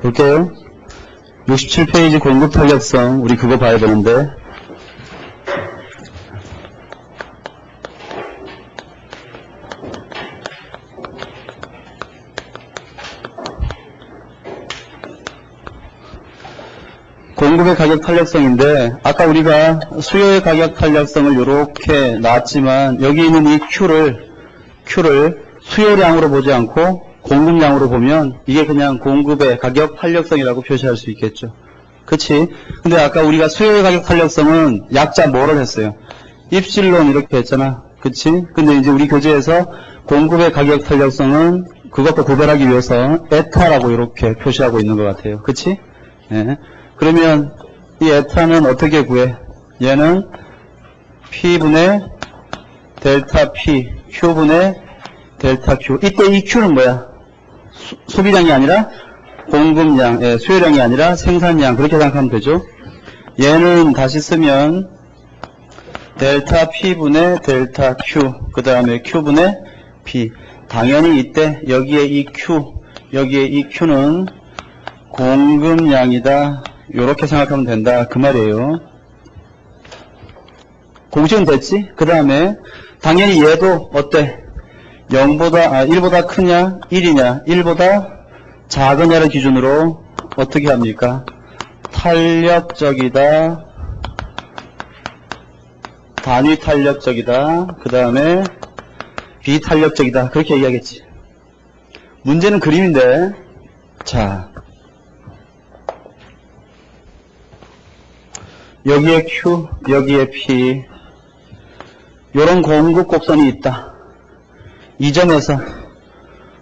볼게요. 67페이지 공급 탄력성, 우리 그거 봐야 되는데. 공급의 가격 탄력성인데, 아까 우리가 수요의 가격 탄력성을 이렇게 놨지만, 여기 있는 이 Q를 수요량으로 보지 않고 공급량으로 보면 이게 그냥 공급의 가격 탄력성이라고 표시할 수 있겠죠. 그치? 근데 아까 우리가 수요의 가격 탄력성은 약자 뭐를 했어요? 입실론 이렇게 했잖아. 그치? 근데 이제 우리 교재에서 공급의 가격 탄력성은 그것도 구별하기 위해서 에타라고 이렇게 표시하고 있는 것 같아요. 그치? 예. 그러면 이 에타는 어떻게 구해? 얘는 P분의 델타 P, Q분의 델타 Q. 이때 이 Q는 뭐야? 소비량이 아니라 공급량, 수요량이 아니라 생산량. 그렇게 생각하면 되죠. 얘는 다시 쓰면 델타 P분의 델타 Q, 그 다음에 Q분의 P. 당연히 이때 여기에 이 Q는 공급량이다. 이렇게 생각하면 된다. 그 말이에요. 공식은 됐지? 그 다음에 당연히 얘도 어때? 1보다 크냐? 1이냐? 1보다 작으냐를 기준으로 어떻게 합니까? 탄력적이다. 단위 탄력적이다. 그 다음에 비탄력적이다. 그렇게 얘기하겠지. 문제는 그림인데, 자, 여기에 Q, 여기에 P, 요런 공급 곡선이 있다. 이 점에서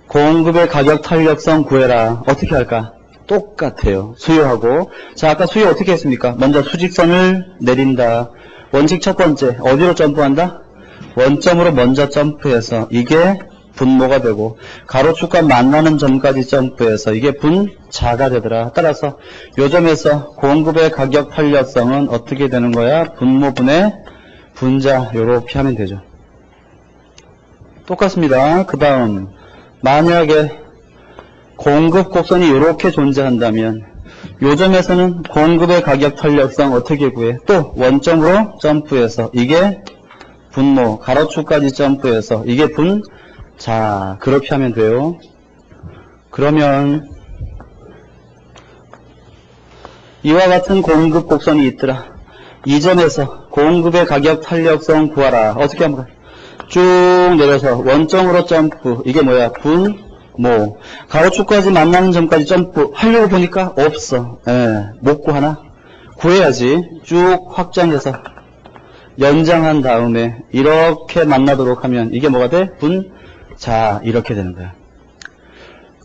공급의 가격 탄력성 구해라. 어떻게 할까? 똑같아요. 수요하고. 자, 아까 수요 어떻게 했습니까? 먼저 수직선을 내린다. 원칙 첫 번째, 어디로 점프한다? 원점으로 먼저 점프해서 이게 분모가 되고, 가로축과 만나는 점까지 점프해서 이게 분자가 되더라. 따라서 요 점에서 공급의 가격 탄력성은 어떻게 되는 거야? 분모분의 분자, 요렇게 하면 되죠. 똑같습니다. 그 다음, 만약에 공급 곡선이 이렇게 존재한다면 요 점에서는 공급의 가격 탄력성 어떻게 구해? 또 원점으로 점프해서 이게 분모, 가로축까지 점프해서 이게 자, 그렇게 하면 돼요. 그러면 이와 같은 공급 곡선이 있더라. 이 점에서 공급의 가격 탄력성 구하라. 어떻게 하면 쭉 내려서 원점으로 점프. 이게 뭐야? 분모. 가로축까지 만나는 점까지 점프. 하려고 보니까 없어. 못 구하나? 구해야지. 쭉 확장해서 연장한 다음에 이렇게 만나도록 하면 이게 뭐가 돼? 자, 이렇게 되는 거야.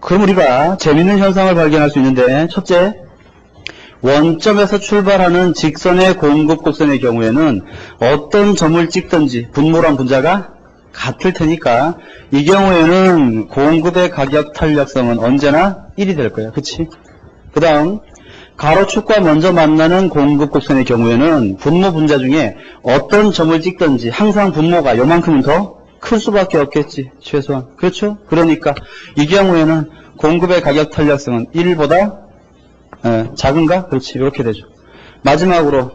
그럼 우리가 재밌는 현상을 발견할 수 있는데, 첫째, 원점에서 출발하는 직선의 공급 곡선의 경우에는 어떤 점을 찍든지 분모랑 분자가 같을 테니까 이 경우에는 공급의 가격 탄력성은 언제나 1이 될 거야. 그치? 그 다음, 가로축과 먼저 만나는 공급 곡선의 경우에는 분모 분자 중에 어떤 점을 찍든지 항상 분모가 요만큼은 더 클 수밖에 없겠지. 최소한. 그렇죠? 그러니까 이 경우에는 공급의 가격 탄력성은 1보다 작은가? 그렇지. 이렇게 되죠. 마지막으로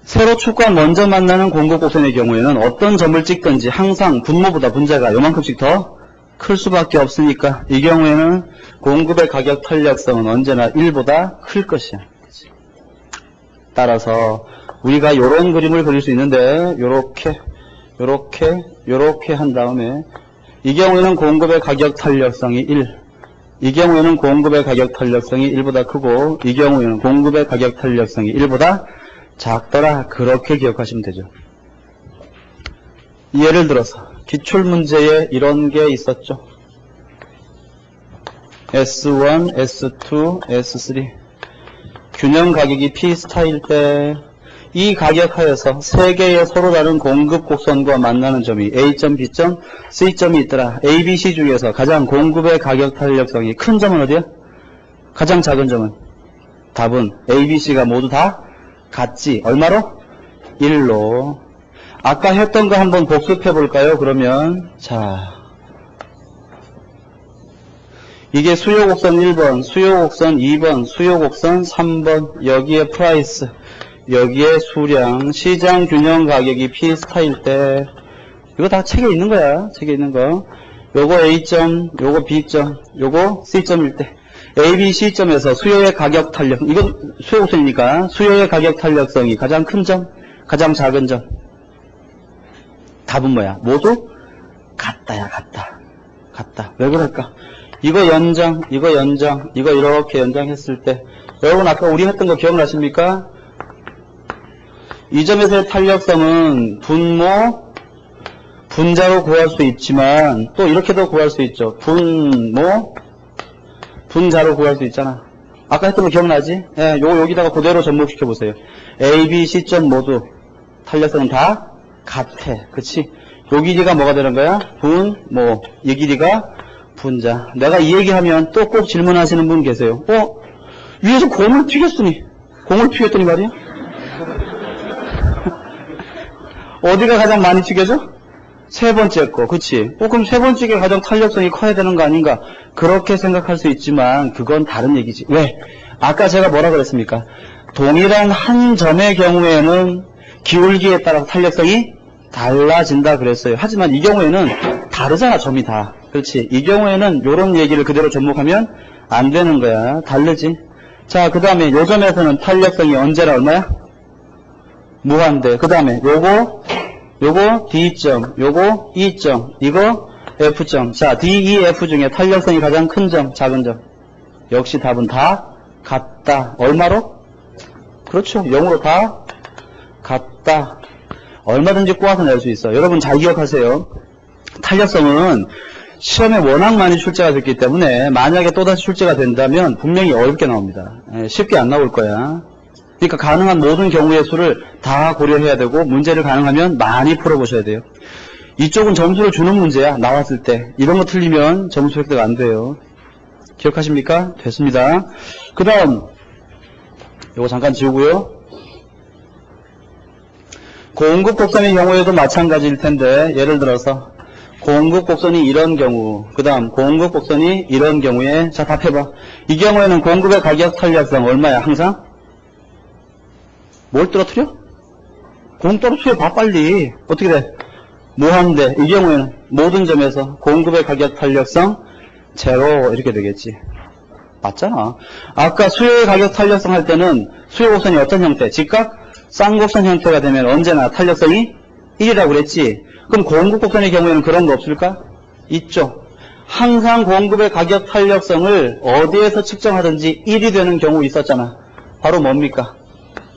세로축과 먼저 만나는 공급 곡선의 경우에는 어떤 점을 찍든지 항상 분모보다 분자가 요만큼씩 더 클 수밖에 없으니까 이 경우에는 공급의 가격 탄력성은 언제나 1보다 클 것이야. 따라서 우리가 이런 그림을 그릴 수 있는데 요렇게 한 다음에 이 경우에는 공급의 가격 탄력성이 1, 이 경우에는 공급의 가격 탄력성이 1보다 크고 이 경우에는 공급의 가격 탄력성이 1보다 작더라. 그렇게 기억하시면 되죠. 예를 들어서 기출문제에 이런 게 있었죠. S1, S2, S3 균형 가격이 P스타일 때 이 가격 하에서 세 개의 서로 다른 공급 곡선과 만나는 점이 A점, B점, C점이 있더라. A, B, C 중에서 가장 공급의 가격 탄력성이 큰 점은 어디야? 가장 작은 점은? 답은 A, B, C가 모두 다 같지. 얼마로? 1로. 아까 했던 거 한번 복습해 볼까요? 그러면 자, 이게 수요 곡선 1번, 수요 곡선 2번, 수요 곡선 3번, 여기에 프라이스, 여기에 수량, 시장 균형 가격이 P 스타일 때, 이거 다 책에 있는 거야. 책에 있는 거. 요거 A점, 요거 B점, 요거 C점일 때, A, B, C점에서 수요의 가격 탄력, 이건 수요 곡선이니까 수요의 가격 탄력성이 가장 큰 점, 가장 작은 점. 답은 뭐야? 모두 같다야, 같다. 같다. 왜 그럴까? 이거 연장, 이거 연장, 이거 이렇게 연장했을 때, 여러분 아까 우리 했던 거 기억나십니까? 이 점에서의 탄력성은 분모, 분자로 구할 수 있지만 또 이렇게도 구할 수 있죠. 분모, 분자로 구할 수 있잖아. 아까 했던 거 기억나지? 예, 요거 여기다가 그대로 접목시켜 보세요. A, B, C점 모두 탄력성은 다 같아. 그치? 요 길이가 뭐가 되는 거야? 분모. 이 길이가 분자. 내가 이 얘기하면 또 꼭 질문하시는 분 계세요. 위에서 공을 튀겼더니 말이야? 어디가 가장 많이 튀겨져? 세 번째 거, 그치? 그럼 세 번째가 가장 탄력성이 커야 되는 거 아닌가? 그렇게 생각할 수 있지만 그건 다른 얘기지. 왜? 아까 제가 뭐라 그랬습니까? 동일한 한 점의 경우에는 기울기에 따라서 탄력성이 달라진다 그랬어요. 하지만 이 경우에는 다르잖아, 점이 다. 그렇지? 이 경우에는 이런 얘기를 그대로 접목하면 안 되는 거야. 다르지? 자, 그 다음에 요 점에서는 탄력성이 언제나 얼마야? 무한대. 그 다음에 요거 D점, 요거 E점, 이거 F점. 자, D, E, F 중에 탄력성이 가장 큰 점, 작은 점. 역시 답은 다 같다. 얼마로? 그렇죠. 0으로 다 같다. 얼마든지 꼬아서 낼 수 있어. 여러분 잘 기억하세요. 탄력성은 시험에 워낙 많이 출제가 됐기 때문에 만약에 또다시 출제가 된다면 분명히 어렵게 나옵니다. 쉽게 안 나올 거야. 그러니까 가능한 모든 경우의 수를 다 고려해야 되고 문제를 가능하면 많이 풀어보셔야 돼요. 이쪽은 점수를 주는 문제야. 나왔을 때. 이런 거 틀리면 점수 획득 안 돼요. 기억하십니까? 됐습니다. 그 다음 이거 잠깐 지우고요. 공급 곡선의 경우에도 마찬가지일 텐데 예를 들어서 공급 곡선이 이런 경우, 그 다음 공급 곡선이 이런 경우에, 자 답해봐. 이 경우에는 공급의 가격 탄력성 얼마야? 항상? 뭘 떨어뜨려? 공 떨어뜨려 봐 빨리. 어떻게 돼? 무한대. 이 경우에는 모든 점에서 공급의 가격 탄력성 제로 이렇게 되겠지. 맞잖아. 아까 수요의 가격 탄력성 할 때는 수요 곡선이 어떤 형태? 직각? 쌍곡선 형태가 되면 언제나 탄력성이 1이라고 그랬지. 그럼 공급 곡선의 경우에는 그런 거 없을까? 있죠. 항상 공급의 가격 탄력성을 어디에서 측정하든지 1이 되는 경우 있었잖아. 바로 뭡니까?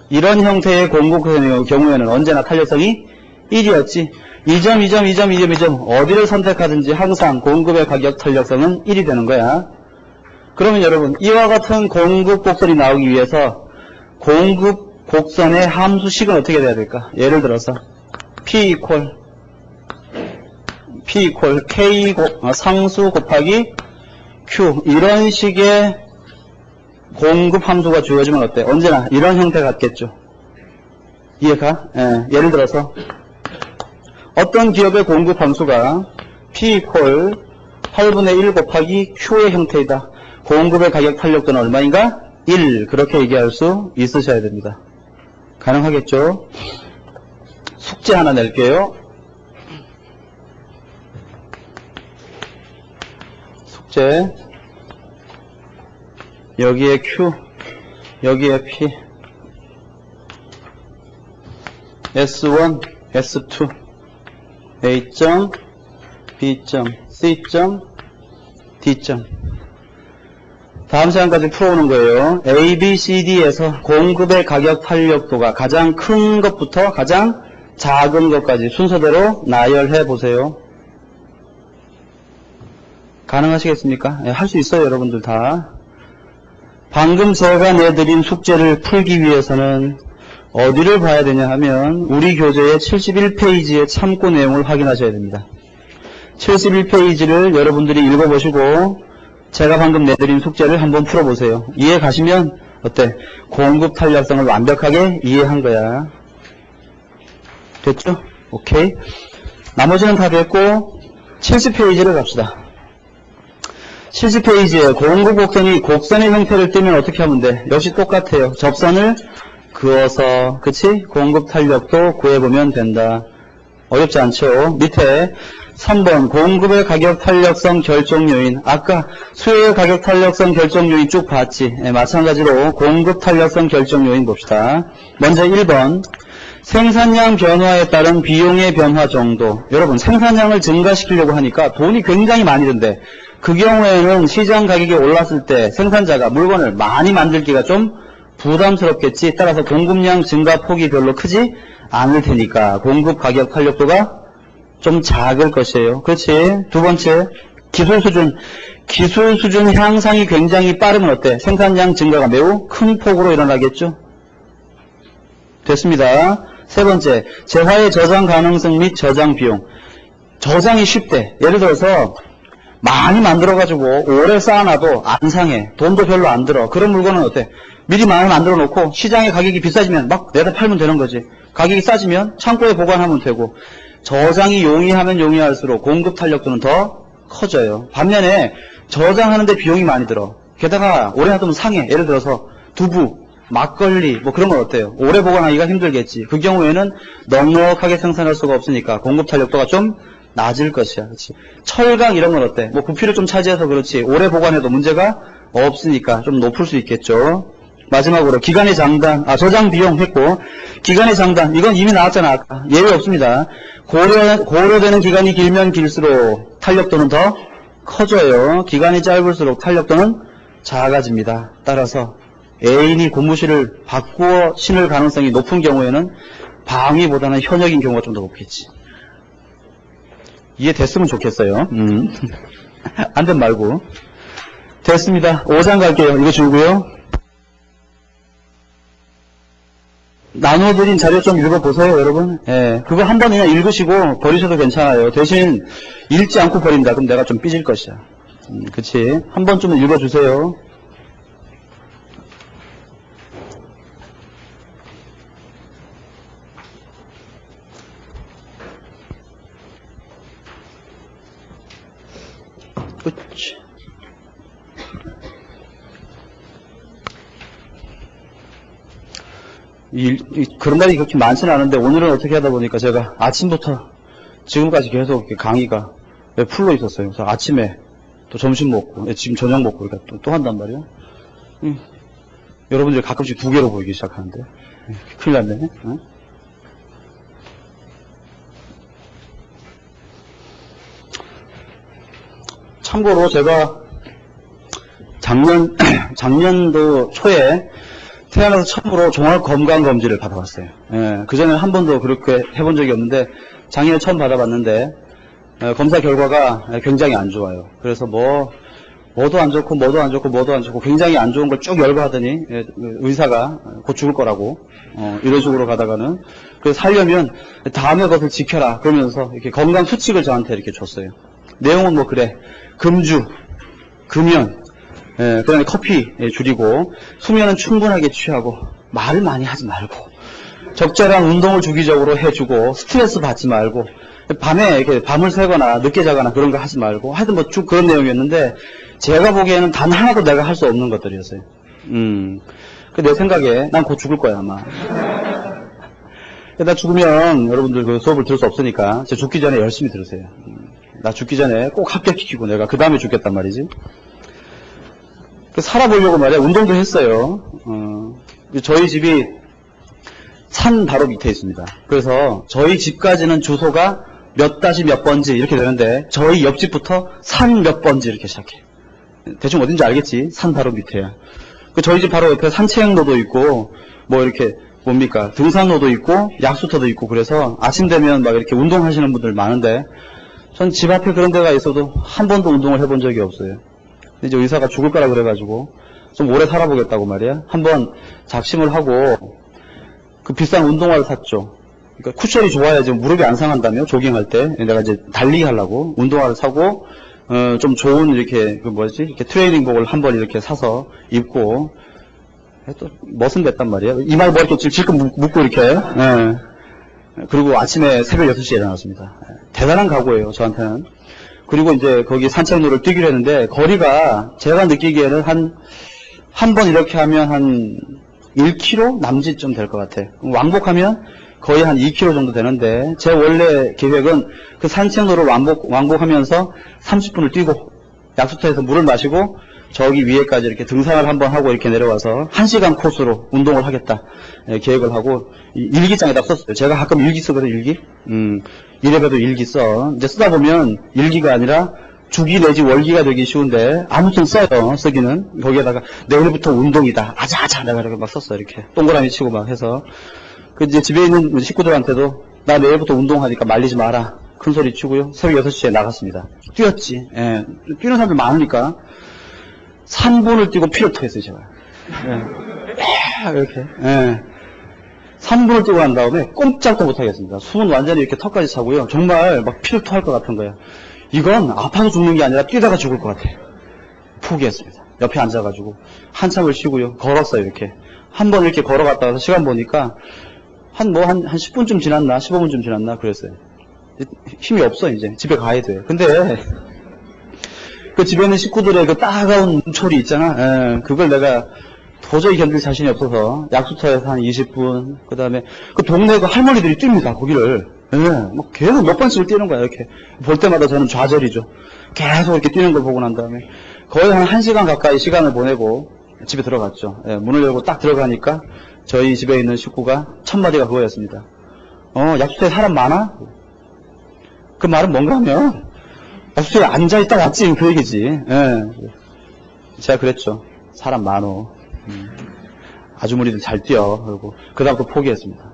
이런 형태의 공급 곡선의 경우에는 언제나 탄력성이 1이었지. 이 점 어디를 선택하든지 항상 공급의 가격 탄력성은 1이 되는 거야. 그러면 여러분 이와 같은 공급 곡선이 나오기 위해서 공급 곡선의 함수식은 어떻게 돼야 될까? 예를 들어서 P equal K 상수 곱하기 Q 이런 식의 공급 함수가 주어지면 어때? 언제나 이런 형태 같겠죠. 이해가? 예를 들어서 어떤 기업의 공급 함수가 P equal 8분의 1 곱하기 Q의 형태이다. 공급의 가격 탄력도는 얼마인가? 1 그렇게 얘기할 수 있으셔야 됩니다. 가능하겠죠? 숙제 하나 낼게요. 숙제 여기에 Q 여기에 P S1 S2 A점 B점 C점 D점 다음 시간까지 풀어오는 거예요. A, B, C, D에서 공급의 가격 탄력도가 가장 큰 것부터 가장 작은 것까지 순서대로 나열해 보세요. 가능하시겠습니까? 네, 할 수 있어요, 여러분들 다. 방금 제가 내드린 숙제를 풀기 위해서는 어디를 봐야 되냐 하면 우리 교재의 71페이지의 참고 내용을 확인하셔야 됩니다. 71페이지를 여러분들이 읽어보시고 제가 방금 내드린 숙제를 한번 풀어보세요. 이해 가시면 어때? 공급 탄력성을 완벽하게 이해한 거야. 됐죠? 오케이. 나머지는 다 됐고 70페이지를 갑시다. 70페이지에 공급 곡선이 곡선의 형태를 띠면 어떻게 하면 돼? 역시 똑같아요. 접선을 그어서, 그치? 공급 탄력도 구해보면 된다. 어렵지 않죠? 밑에 3번 공급의 가격 탄력성 결정 요인. 아까 수요의 가격 탄력성 결정 요인 쭉 봤지? 네, 마찬가지로 공급 탄력성 결정 요인 봅시다. 먼저 1번 생산량 변화에 따른 비용의 변화 정도. 여러분 생산량을 증가시키려고 하니까 돈이 굉장히 많이 든대. 그 경우에는 시장 가격이 올랐을 때 생산자가 물건을 많이 만들기가 좀 부담스럽겠지. 따라서 공급량 증가 폭이 별로 크지 않을 테니까 공급 가격 탄력도가 좀 작을 것이에요. 그렇지. 두 번째, 기술 수준 향상이 굉장히 빠르면 어때? 생산량 증가가 매우 큰 폭으로 일어나겠죠. 됐습니다. 세 번째, 재화의 저장 가능성 및 저장 비용. 저장이 쉽대. 예를 들어서 많이 만들어가지고 오래 쌓아놔도 안 상해. 돈도 별로 안 들어. 그런 물건은 어때? 미리 많이 만들어 놓고 시장의 가격이 비싸지면 막 내다 팔면 되는 거지. 가격이 싸지면 창고에 보관하면 되고. 저장이 용이하면 용이할수록 공급 탄력도는 더 커져요. 반면에 저장하는데 비용이 많이 들어. 게다가 오래 놔두면 상해. 예를 들어서 두부, 막걸리 뭐 그런 건 어때요? 오래 보관하기가 힘들겠지. 그 경우에는 넉넉하게 생산할 수가 없으니까 공급 탄력도가 좀 낮을 것이야. 그렇지? 철강 이런 건 어때? 뭐 부피를 좀 차지해서 그렇지. 오래 보관해도 문제가 없으니까 좀 높을 수 있겠죠. 마지막으로 기간의 장단, 저장 비용 했고, 기간의 장단, 이건 이미 나왔잖아. 아까. 예외 없습니다. 고려되는 기간이 길면 길수록 탄력도는 더 커져요. 기간이 짧을수록 탄력도는 작아집니다. 따라서 애인이 고무실을 바꾸어 신을 가능성이 높은 경우에는 방위보다는 현역인 경우가 좀 더 높겠지. 이해됐으면 좋겠어요. 안 된 말고. 됐습니다. 5장 갈게요. 이거 주고요. 나눠드린 자료 좀 읽어보세요, 여러분. 예, 그거 한 번 그냥 읽으시고 버리셔도 괜찮아요. 대신 읽지 않고 버린다. 그럼 내가 좀 삐질 것이야. 그치? 한 번쯤은 읽어주세요. 그치. 그런 날이 그렇게 많지는 않은데 오늘은 어떻게 하다 보니까 제가 아침부터 지금까지 계속 강의가 풀로 있었어요. 그래서 아침에 또 점심 먹고 지금 저녁 먹고 그러니까 또 한단 말이에요. 여러분들 가끔씩 두 개로 보이기 시작하는데 큰일 났네. 응? 참고로 제가 작년도 초에 태어나서 처음으로 종합건강검진을 받아봤어요. 예, 그전에 한 번도 그렇게 해본 적이 없는데 작년에 처음 받아봤는데 검사 결과가 굉장히 안 좋아요. 그래서 뭐도 안 좋고 뭐도 안 좋고 뭐도 안 좋고 굉장히 안 좋은 걸 쭉 열거하더니 의사가 곧 죽을 거라고 이런 식으로 가다가는 그래서 살려면 다음에 그것을 지켜라 그러면서 이렇게 건강 수칙을 저한테 이렇게 줬어요. 내용은 뭐 그래. 금주, 금연, 그다음에 커피 줄이고 수면은 충분하게 취하고 말을 많이 하지 말고 적절한 운동을 주기적으로 해주고 스트레스 받지 말고 밤에 이렇게 밤을 새거나 늦게 자거나 그런 거 하지 말고 하여튼 뭐 쭉 그런 내용이었는데 제가 보기에는 단 하나도 내가 할 수 없는 것들이었어요. 내 생각에 난 곧 죽을 거야 아마. 나 죽으면 여러분들 그 수업을 들을 수 없으니까 제가 죽기 전에 열심히 들으세요. 나 죽기 전에 꼭 합격시키고 내가 그 다음에 죽겠단 말이지. 살아보려고 말이야 운동도 했어요. 저희 집이 산 바로 밑에 있습니다. 그래서 저희 집까지는 주소가 몇 다시 몇 번지 이렇게 되는데 저희 옆집부터 산 몇 번지 이렇게 시작해. 대충 어딘지 알겠지? 산 바로 밑에야. 저희 집 바로 옆에 산책로도 있고 뭐 이렇게 뭡니까 등산로도 있고 약수터도 있고 그래서 아침 되면 막 이렇게 운동하시는 분들 많은데 전 집 앞에 그런 데가 있어도 한 번도 운동을 해본 적이 없어요. 근데 이제 의사가 죽을 거라 그래가지고 좀 오래 살아보겠다고 말이야. 한번 작심을 하고 그 비싼 운동화를 샀죠. 그러니까 쿠션이 좋아야지 무릎이 안 상한다며 조깅할 때 내가 이제 달리기 하려고 운동화를 사고 좀 좋은 이렇게 그 뭐지 이렇게 트레이닝복을 한번 이렇게 사서 입고 또 멋은 냈단 말이야. 이마에 뭐 이렇게 질끈 묶고 이렇게. 그리고 아침에 새벽 6시에 일어났습니다. 대단한 각오예요 저한테는. 그리고 이제 거기 산책로를 뛰기로 했는데, 거리가 제가 느끼기에는 한 번 이렇게 하면 한 1km 남짓 좀 될 것 같아. 왕복하면 거의 한 2km 정도 되는데, 제 원래 계획은 그 산책로를 왕복하면서 30분을 뛰고, 약수터에서 물을 마시고, 저기 위에까지 이렇게 등산을 한번 하고 이렇게 내려와서 1시간 코스로 운동을 하겠다, 계획을 하고, 일기장에다 썼어요. 제가 가끔 일기 쓰거든요, 일기. 이래봬도 일기 써. 이제 쓰다 보면 일기가 아니라 주기 내지 월기가 되기 쉬운데, 아무튼 써요, 쓰기는. 거기에다가 내일부터 운동이다. 아자아자 내가 이렇게 막 썼어요, 이렇게. 동그라미 치고 막 해서. 그 이제 집에 있는 식구들한테도 나 내일부터 운동하니까 말리지 마라. 큰 소리 치고요. 새벽 6시에 나갔습니다. 뛰었지. 예. 뛰는 사람들 많으니까. 3분을 뛰고 피를 토했어요, 제가. 예. 이렇게. 예. 3분을 뛰고 난 다음에 꼼짝도 못 하겠습니다. 숨은 완전히 이렇게 턱까지 차고요. 정말 막 피를 토할 것 같은 거예요. 이건 아파서 죽는 게 아니라 뛰다가 죽을 것 같아요. 포기했습니다. 옆에 앉아가지고 한참을 쉬고요. 걸었어요, 이렇게. 한 번 이렇게 걸어갔다 와서 시간 보니까 한 10분쯤 지났나 15분쯤 지났나 그랬어요. 힘이 없어, 이제 집에 가야 돼. 근데 그 집에 있는 식구들의 그 따가운 눈초리 있잖아. 예, 그걸 내가 도저히 견딜 자신이 없어서 약수터에서 한 20분, 그 다음에 그 동네 그 할머니들이 뜁니다, 거기를. 예, 뭐 계속 몇 번씩을 뛰는 거야, 이렇게. 볼 때마다 저는 좌절이죠. 계속 이렇게 뛰는 걸 보고 난 다음에 거의 한 1시간 가까이 시간을 보내고 집에 들어갔죠. 예, 문을 열고 딱 들어가니까 저희 집에 있는 식구가 첫 마디가 그거였습니다. 약수터에 사람 많아? 그 말은 뭔가 하면 약수터에 앉아있다 왔지, 그 얘기지. 예. 제가 그랬죠. 사람 많어. 아주머니들 잘 뛰어. 그리고 그 다음 또 포기했습니다.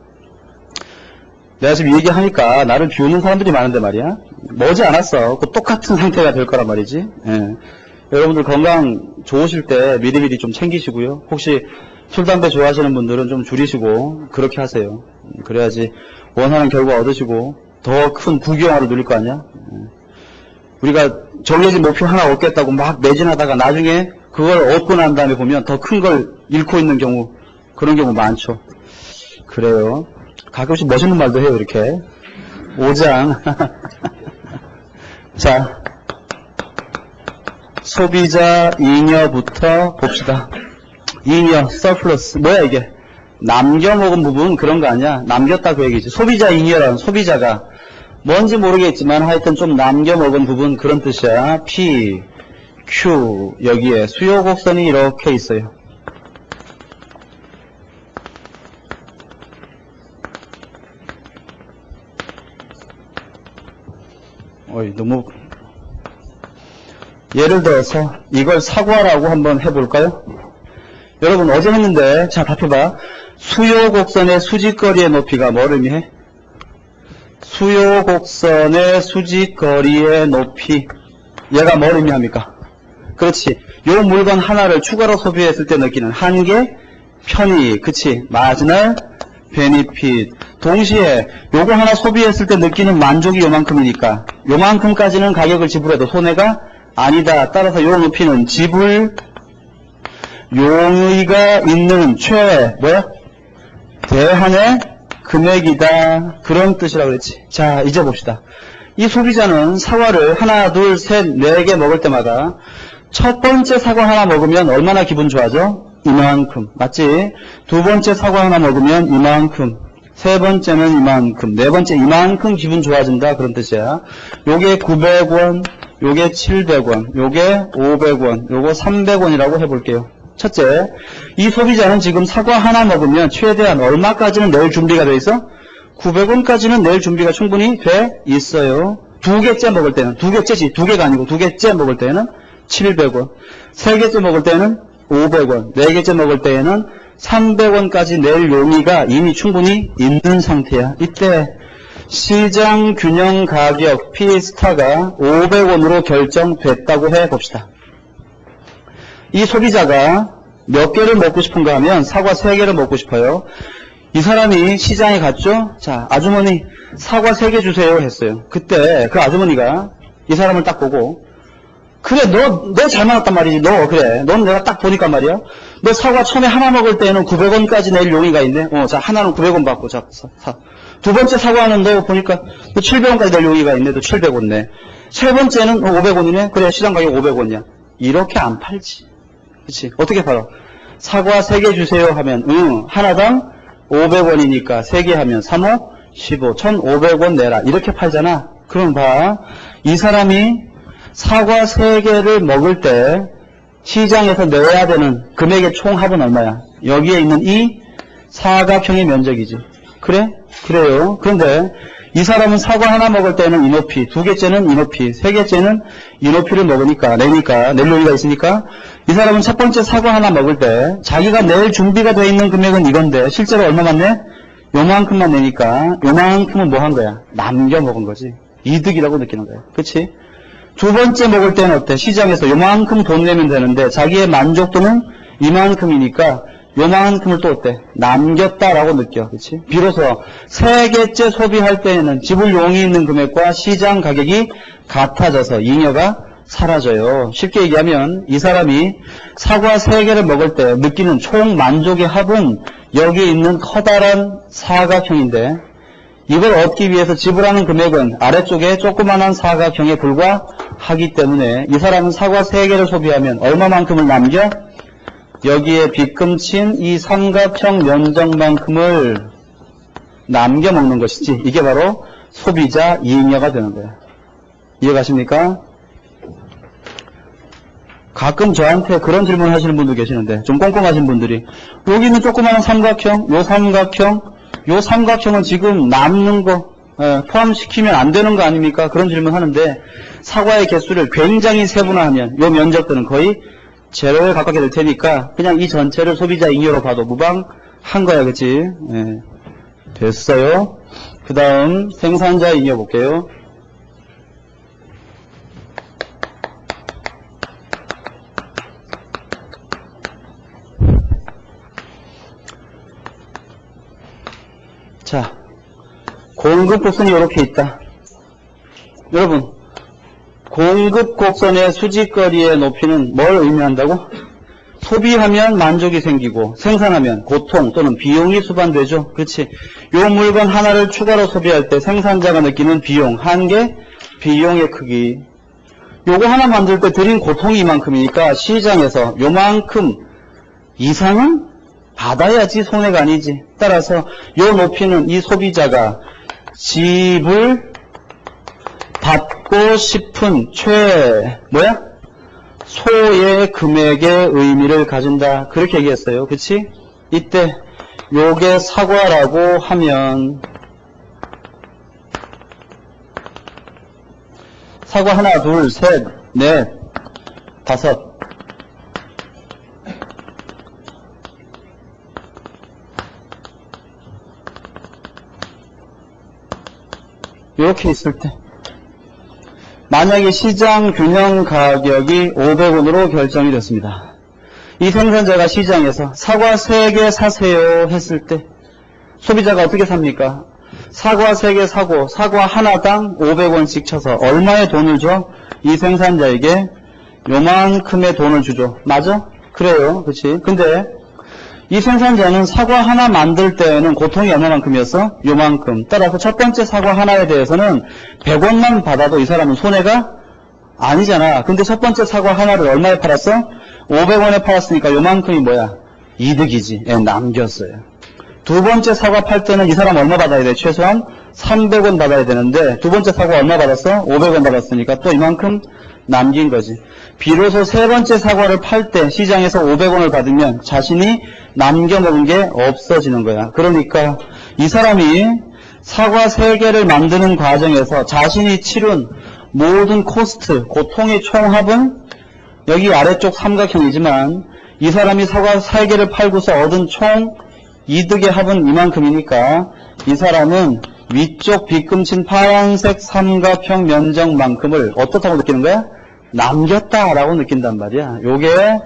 내가 지금 얘기하니까 나를 비우는 사람들이 많은데 말이야. 머지 않았어. 그 똑같은 상태가 될 거란 말이지. 예. 여러분들 건강 좋으실 때 미리미리 좀 챙기시고요. 혹시 술, 담배 좋아하시는 분들은 좀 줄이시고 그렇게 하세요. 그래야지 원하는 결과 얻으시고 더 큰 부귀영화를 누릴 거 아니야. 우리가 정해진 목표 하나 얻겠다고 막 매진하다가 나중에 그걸 얻고 난 다음에 보면 더 큰 걸 잃고 있는 경우, 그런 경우 많죠. 그래요. 가끔씩 멋있는 말도 해요, 이렇게. 5장. 자, 소비자 잉여부터 봅시다. 잉여, 서플러스. 뭐야 이게? 남겨먹은 부분 그런 거 아니야? 남겼다 그 얘기지. 소비자 잉여라는 소비자가 뭔지 모르겠지만 하여튼 좀 남겨먹은 부분 그런 뜻이야. P, Q 여기에 수요 곡선이 이렇게 있어요. 너무 예를 들어서 이걸 사과라고 한번 해볼까요? 여러분 어제 했는데 자 답해봐. 수요 곡선의 수직거리의 높이가 뭘 의미해? 수요 곡선의 수직거리의 높이, 얘가 뭘 의미합니까? 그렇지. 요 물건 하나를 추가로 소비했을 때 느끼는 한계, 편의, 그치. 마지널, 베니핏. 동시에 요거 하나 소비했을 때 느끼는 만족이 요만큼이니까 요만큼까지는 가격을 지불해도 손해가 아니다. 따라서 요 높이는 지불 용의가 있는 뭐야? 대한의 금액이다. 그런 뜻이라고 그랬지. 자, 이제 봅시다. 이 소비자는 사과를 하나, 둘, 셋, 네 개 먹을 때마다 첫 번째 사과 하나 먹으면 얼마나 기분 좋아져? 이만큼. 맞지? 두 번째 사과 하나 먹으면 이만큼. 세 번째는 이만큼. 네 번째 이만큼 기분 좋아진다. 그런 뜻이야. 요게 900원, 요게 700원, 요게 500원, 요거 300원이라고 해볼게요. 첫째, 이 소비자는 지금 사과 하나 먹으면 최대한 얼마까지는 낼 준비가 돼 있어? 900원까지는 낼 준비가 충분히 돼 있어요. 두 개째 먹을 때는, 두 개째지, 두 개가 아니고 두 개째 먹을 때는 700원, 세 개째 먹을 때는 500원, 네 개째 먹을 때에는 300원까지 낼 용의가 이미 충분히 있는 상태야. 이때 시장 균형 가격 P스타가 500원으로 결정됐다고 해봅시다. 이 소비자가 몇 개를 먹고 싶은가 하면 사과 3개를 먹고 싶어요. 이 사람이 시장에 갔죠? 자, 아주머니 사과 3개 주세요 했어요. 그때 그 아주머니가 이 사람을 딱 보고 그래 너 잘 맞았단 말이지. 너 그래 넌 내가 딱 보니까 말이야. 너 사과 처음에 하나 먹을 때는 900원까지 낼 용의가 있네. 자 하나는 900원 받고 자 두 번째 사과는 너 보니까 또 700원까지 낼 용의가 있네. 또 700원 내. 세 번째는 500원이네? 그래, 시장 가격 500원이야. 이렇게 안 팔지. 그치? 어떻게 팔아? 사과 3개 주세요 하면, 하나당 500원이니까 3개 하면 3호 15, 1,500원 내라. 이렇게 팔잖아. 그럼 봐. 이 사람이 사과 3개를 먹을 때 시장에서 내야 되는 금액의 총합은 얼마야? 여기에 있는 이 사각형의 면적이지. 그래? 그래요. 그런데 이 사람은 사과 하나 먹을 때는 이 높이, 2개째는 이 높이, 3개째는 이 높이를 먹으니까, 낼 여유가 있으니까 이 사람은 첫 번째 사과 하나 먹을 때 자기가 낼 준비가 되어 있는 금액은 이건데 실제로 얼마만 내? 요만큼만 내니까 요만큼은 뭐 한 거야? 남겨 먹은 거지. 이득이라고 느끼는 거야. 그치? 두 번째 먹을 때는 어때? 시장에서 요만큼 돈 내면 되는데 자기의 만족도는 이만큼이니까 요만큼을 또 어때? 남겼다라고 느껴. 그치? 비로소 3개째 소비할 때에는 지불용이 있는 금액과 시장 가격이 같아져서 잉여가 사라져요. 쉽게 얘기하면 이 사람이 사과 3개를 먹을 때 느끼는 총 만족의 합은 여기 있는 커다란 사각형인데 이걸 얻기 위해서 지불하는 금액은 아래쪽에 조그만한 사각형에 불과하기 때문에 이 사람은 사과 3개를 소비하면 얼마만큼을 남겨? 여기에 빗금친 이 삼각형 면적만큼을 남겨 먹는 것이지. 이게 바로 소비자 이익녀가 되는 거야. 이해가십니까? 가끔 저한테 그런 질문 하시는 분도 계시는데 좀 꼼꼼하신 분들이 여기 있는 조그마한 삼각형, 요 삼각형은 지금 남는 거 포함시키면 안 되는 거 아닙니까? 그런 질문 하는데 사과의 개수를 굉장히 세분화하면 요 면적들은 거의 제로에 가깝게 될 테니까 그냥 이 전체를 소비자 잉여로 봐도 무방한 거야. 그치? 예. 됐어요. 그 다음 생산자 잉여 볼게요. 자, 공급 곡선이 이렇게 있다. 여러분, 공급 곡선의 수직거리의 높이는 뭘 의미한다고? 소비하면 만족이 생기고 생산하면 고통 또는 비용이 수반되죠. 그렇지? 요 물건 하나를 추가로 소비할 때 생산자가 느끼는 비용, 한계, 비용의 크기. 요거 하나 만들 때 들인 고통이 이만큼이니까 시장에서 요만큼 이상은 받아야지 손해가 아니지. 따라서 요 높이는 이 소비자가 지불 받고 싶은 소의 금액의 의미를 가진다. 그렇게 얘기했어요. 그치? 이때 요게 사과라고 하면 사과 하나, 둘, 셋, 넷, 다섯. 이렇게 있을 때 만약에 시장 균형 가격이 500원으로 결정이 됐습니다. 이 생산자가 시장에서 사과 3개 사세요 했을 때 소비자가 어떻게 삽니까? 사과 3개 사고 사과 하나당 500원씩 쳐서 얼마의 돈을 줘? 이 생산자에게 요만큼의 돈을 주죠. 맞아? 그래요. 그치? 근데 이 생산자는 사과 하나 만들 때는 고통이 얼마만큼이었어? 요만큼. 따라서 첫 번째 사과 하나에 대해서는 100원만 받아도 이 사람은 손해가 아니잖아. 근데 첫 번째 사과 하나를 얼마에 팔았어? 500원에 팔았으니까 요만큼이 뭐야? 이득이지. 남겼어요. 두 번째 사과 팔 때는 이 사람 얼마 받아야 돼? 최소한 300원 받아야 되는데 두 번째 사과 얼마 받았어? 500원 받았으니까 또 이만큼 남긴 거지. 비로소 세 번째 사과를 팔 때 시장에서 500원을 받으면 자신이 남겨먹은 게 없어지는 거야. 그러니까 이 사람이 사과 3개를 만드는 과정에서 자신이 치른 모든 코스트, 고통의 총합은 여기 아래쪽 삼각형이지만 이 사람이 사과 3개를 팔고서 얻은 총 이득의 합은 이만큼이니까 이 사람은 위쪽 빗금친 파란색 삼각형 면적만큼을 어떻다고 느끼는 거야? 남겼다라고 느낀단 말이야. 요게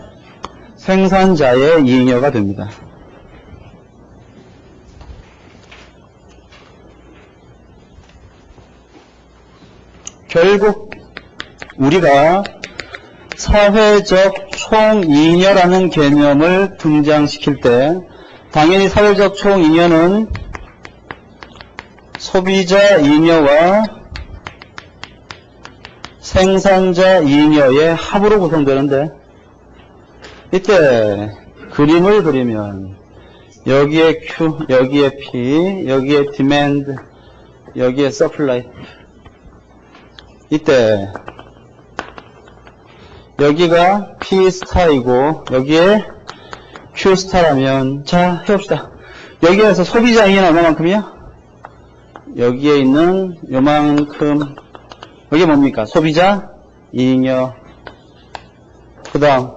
생산자의 이익여가 됩니다. 결국 우리가 사회적 총잉여라는 개념을 등장시킬 때 당연히 사회적 총잉여는 소비자 잉여와 생산자 잉여의 합으로 구성되는데, 이때 그림을 그리면 여기에 Q, 여기에 P, 여기에 demand, 여기에 supply. 이때 여기가 P 스타이고 여기에 Q 스타라면, 자 해봅시다. 여기에서 소비자 잉여는 얼마만큼이야? 여기에 있는 요만큼. 여기 뭡니까? 소비자 잉여. 그 다음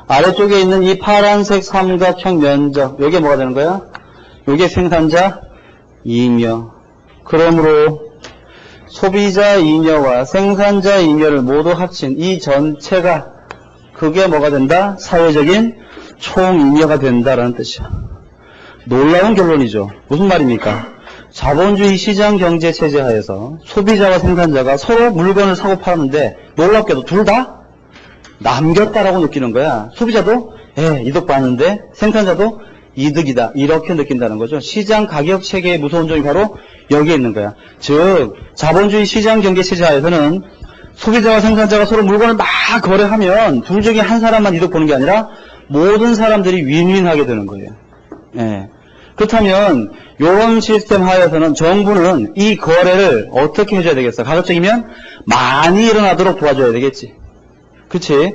아래쪽에 있는 이 파란색 삼각형 면적, 요게 뭐가 되는 거야? 요게 생산자 잉여. 그러므로 소비자 잉여와 생산자 잉여를 모두 합친 이 전체가, 그게 뭐가 된다? 사회적인 총잉여가 된다라는 뜻이야. 놀라운 결론이죠. 무슨 말입니까? 자본주의 시장 경제 체제 하에서 소비자와 생산자가 서로 물건을 사고 파는데, 놀랍게도 둘 다 남겼다라고 느끼는 거야. 소비자도 이득 봤는데 생산자도 이득이다, 이렇게 느낀다는 거죠. 시장 가격 체계의 무서운 점이 바로 여기에 있는 거야. 즉 자본주의 시장 경제 체제 하에서는 소비자와 생산자가 서로 물건을 막 거래하면 둘 중에 한 사람만 이득 보는 게 아니라 모든 사람들이 윈윈하게 되는 거예요. 그렇다면 이런 시스템 하에서는 정부는 이 거래를 어떻게 해줘야 되겠어? 가급적이면 많이 일어나도록 도와줘야 되겠지. 그치?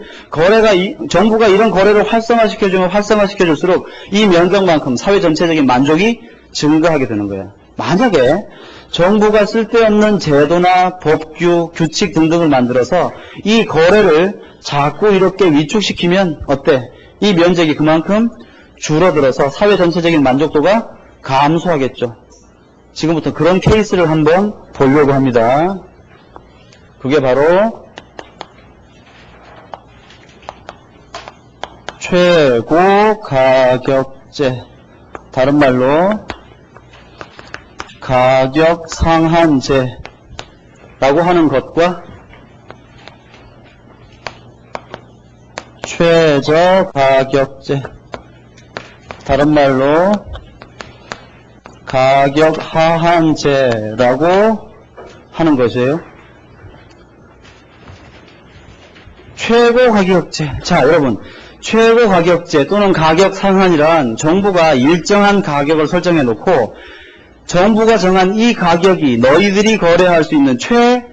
정부가 이런 거래를 활성화시켜주면 활성화시켜줄수록 이 면적만큼 사회 전체적인 만족이 증가하게 되는 거야. 만약에 정부가 쓸데없는 제도나 법규, 규칙 등등을 만들어서 이 거래를 자꾸 이렇게 위축시키면 어때? 이 면적이 그만큼 줄어들어서 사회 전체적인 만족도가 감소하겠죠. 지금부터 그런 케이스를 한번 보려고 합니다. 그게 바로 최고 가격제, 다른 말로 가격 상한제라고 하는 것과 최저 가격제, 다른 말로 가격 하한제라고 하는 것이에요. 최고 가격제. 자, 여러분, 최고 가격제 또는 가격 상한이란 정부가 일정한 가격을 설정해 놓고 정부가 정한 이 가격이 너희들이 거래할 수 있는 최고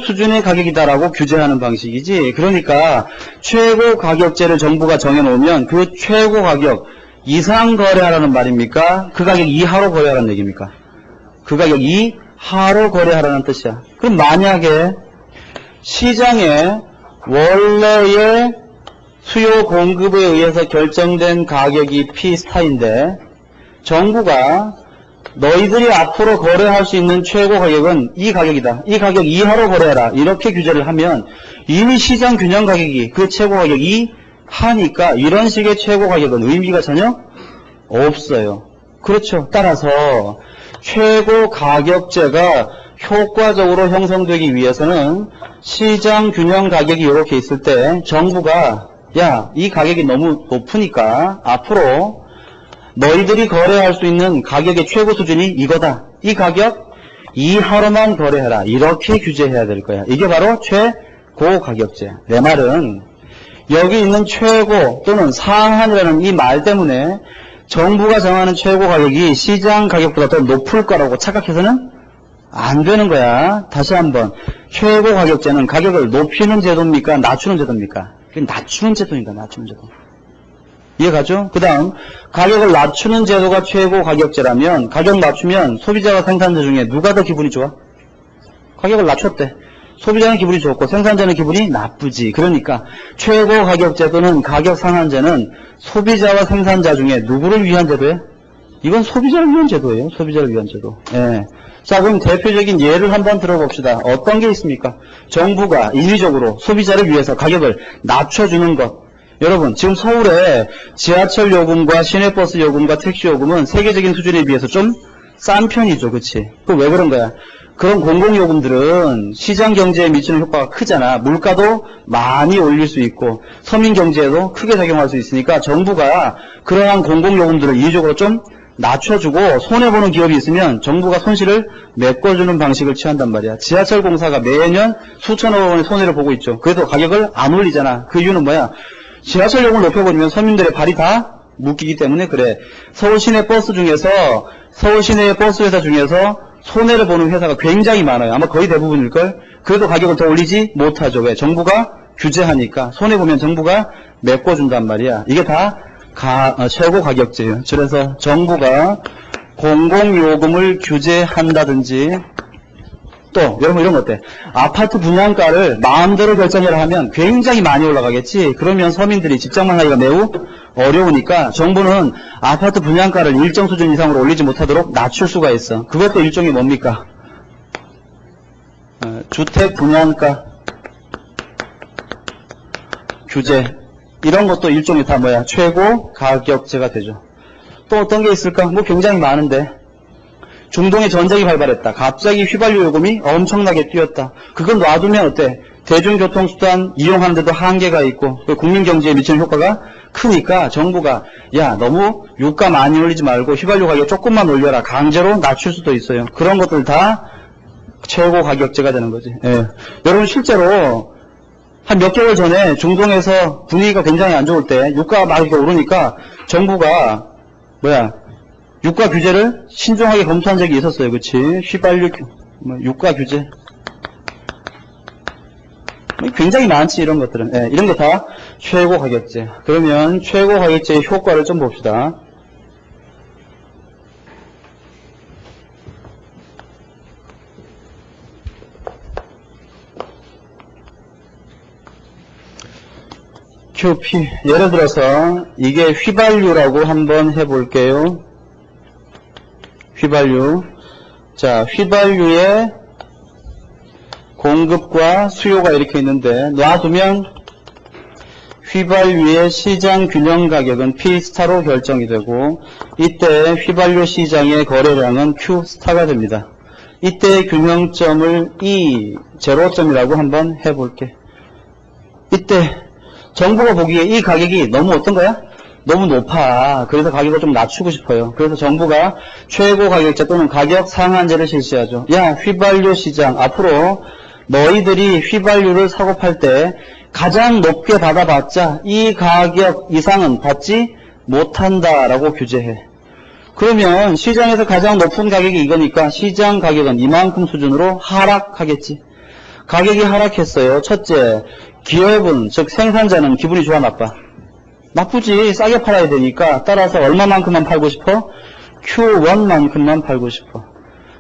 수준의 가격이다라고 규제하는 방식이지. 그러니까 최고 가격제를 정부가 정해 놓으면 그 최고 가격 이상 거래하라는 말입니까? 그 가격 이하로 거래하라는 얘기입니까? 그 가격 이하로 거래하라는 뜻이야. 그럼 만약에 시장에 원래의 수요 공급에 의해서 결정된 가격이 P 스타인데 정부가 너희들이 앞으로 거래할 수 있는 최고 가격은 이 가격이다, 이 가격 이하로 거래하라, 이렇게 규제를 하면 이미 시장 균형 가격이 그 최고 가격이 하니까 이런 식의 최고 가격은 의미가 전혀 없어요. 그렇죠. 따라서 최고 가격제가 효과적으로 형성되기 위해서는 시장 균형 가격이 이렇게 있을 때 정부가 야, 이 가격이 너무 높으니까 앞으로 너희들이 거래할 수 있는 가격의 최고 수준이 이거다, 이 가격 이하로만 거래해라, 이렇게 규제해야 될 거야. 이게 바로 최고 가격제. 내 말은 여기 있는 최고 또는 상한이라는 이 말 때문에 정부가 정하는 최고 가격이 시장 가격보다 더 높을 거라고 착각해서는 안 되는 거야. 다시 한번, 최고 가격제는 가격을 높이는 제도입니까? 낮추는 제도입니까? 낮추는 제도입니다. 낮추는 제도. 이해가죠? 그 다음, 가격을 낮추는 제도가 최고 가격제라면 가격 낮추면 소비자와 생산자 중에 누가 더 기분이 좋아? 가격을 낮췄대. 소비자는 기분이 좋고 생산자는 기분이 나쁘지. 그러니까 최고 가격제 또는 가격 상한제는 소비자와 생산자 중에 누구를 위한 제도예요? 이건 소비자를 위한 제도예요. 소비자를 위한 제도. 예. 자, 그럼 대표적인 예를 한번 들어봅시다. 어떤 게 있습니까? 정부가 인위적으로 소비자를 위해서 가격을 낮춰주는 것. 여러분, 지금 서울에 지하철 요금과 시내버스 요금과 택시 요금은 세계적인 수준에 비해서 좀 싼 편이죠. 그치? 그 왜 그런 거야? 그런 공공요금들은 시장 경제에 미치는 효과가 크잖아. 물가도 많이 올릴 수 있고 서민 경제에도 크게 작용할 수 있으니까 정부가 그러한 공공요금들을 인위적으로 좀 낮춰주고 손해보는 기업이 있으면 정부가 손실을 메꿔주는 방식을 취한단 말이야. 지하철 공사가 매년 수천억 원의 손해를 보고 있죠. 그래도 가격을 안 올리잖아. 그 이유는 뭐야? 지하철료금을 높여버리면 서민들의 발이 다 묶이기 때문에 그래. 서울 시내 버스 중에서, 서울 시내의 버스 회사 중에서 손해를 보는 회사가 굉장히 많아요. 아마 거의 대부분일걸. 그래도 가격을 더 올리지 못하죠. 왜? 정부가 규제하니까. 손해보면 정부가 메꿔준단 말이야. 이게 다 최고 가격제예요. 그래서 정부가 공공요금을 규제한다든지, 또 여러분 이런 거 어때? 아파트 분양가를 마음대로 결정해라 하면 굉장히 많이 올라가겠지. 그러면 서민들이 집장만 하기가 매우 어려우니까 정부는 아파트 분양가를 일정 수준 이상으로 올리지 못하도록 낮출 수가 있어. 그것도 일종의 뭡니까? 주택 분양가 규제, 이런 것도 일종의 다 뭐야? 최고 가격제가 되죠. 또 어떤 게 있을까? 뭐 굉장히 많은데. 중동에 전쟁이 발발했다. 갑자기 휘발유 요금이 엄청나게 뛰었다. 그건 놔두면 어때? 대중교통수단 이용하는데도 한계가 있고 국민 경제에 미치는 효과가 크니까 정부가 야 너무 유가 많이 올리지 말고 휘발유 가격 조금만 올려라. 강제로 낮출 수도 있어요. 그런 것들 다 최고 가격제가 되는 거지. 예. 여러분 실제로 한 몇 개월 전에 중동에서 분위기가 굉장히 안 좋을 때 유가가 막 이렇게 오르니까 정부가 유가 규제를 신중하게 검토한 적이 있었어요. 그치? 휘발유 유가 규제 굉장히 많지. 이런 것들은. 예, 이런 게 다 최고 가격제. 그러면 최고 가격제의 효과를 좀 봅시다. QP. 예를 들어서 이게 휘발유라고 한번 해볼게요. 휘발유. 자, 휘발유의 공급과 수요가 이렇게 있는데 놔두면 휘발유의 시장 균형 가격은 P스타로 결정이 되고 이때 휘발유 시장의 거래량은 Q스타가 됩니다. 이때 균형점을 E 제로점이라고 한번 해볼게. 이때 정부가 보기에 이 가격이 너무 어떤 거야? 너무 높아. 그래서 가격을 좀 낮추고 싶어요. 그래서 정부가 최고 가격제 또는 가격 상한제를 실시하죠. 야, 휘발유 시장 앞으로 너희들이 휘발유를 사고 팔 때 가장 높게 받아봤자 이 가격 이상은 받지 못한다라고 규제해. 그러면 시장에서 가장 높은 가격이 이거니까 시장 가격은 이만큼 수준으로 하락하겠지. 가격이 하락했어요. 첫째, 기업은 즉 생산자는 기분이 좋아 나빠? 나쁘지. 싸게 팔아야 되니까. 따라서 얼마만큼만 팔고 싶어? Q1만큼만 팔고 싶어.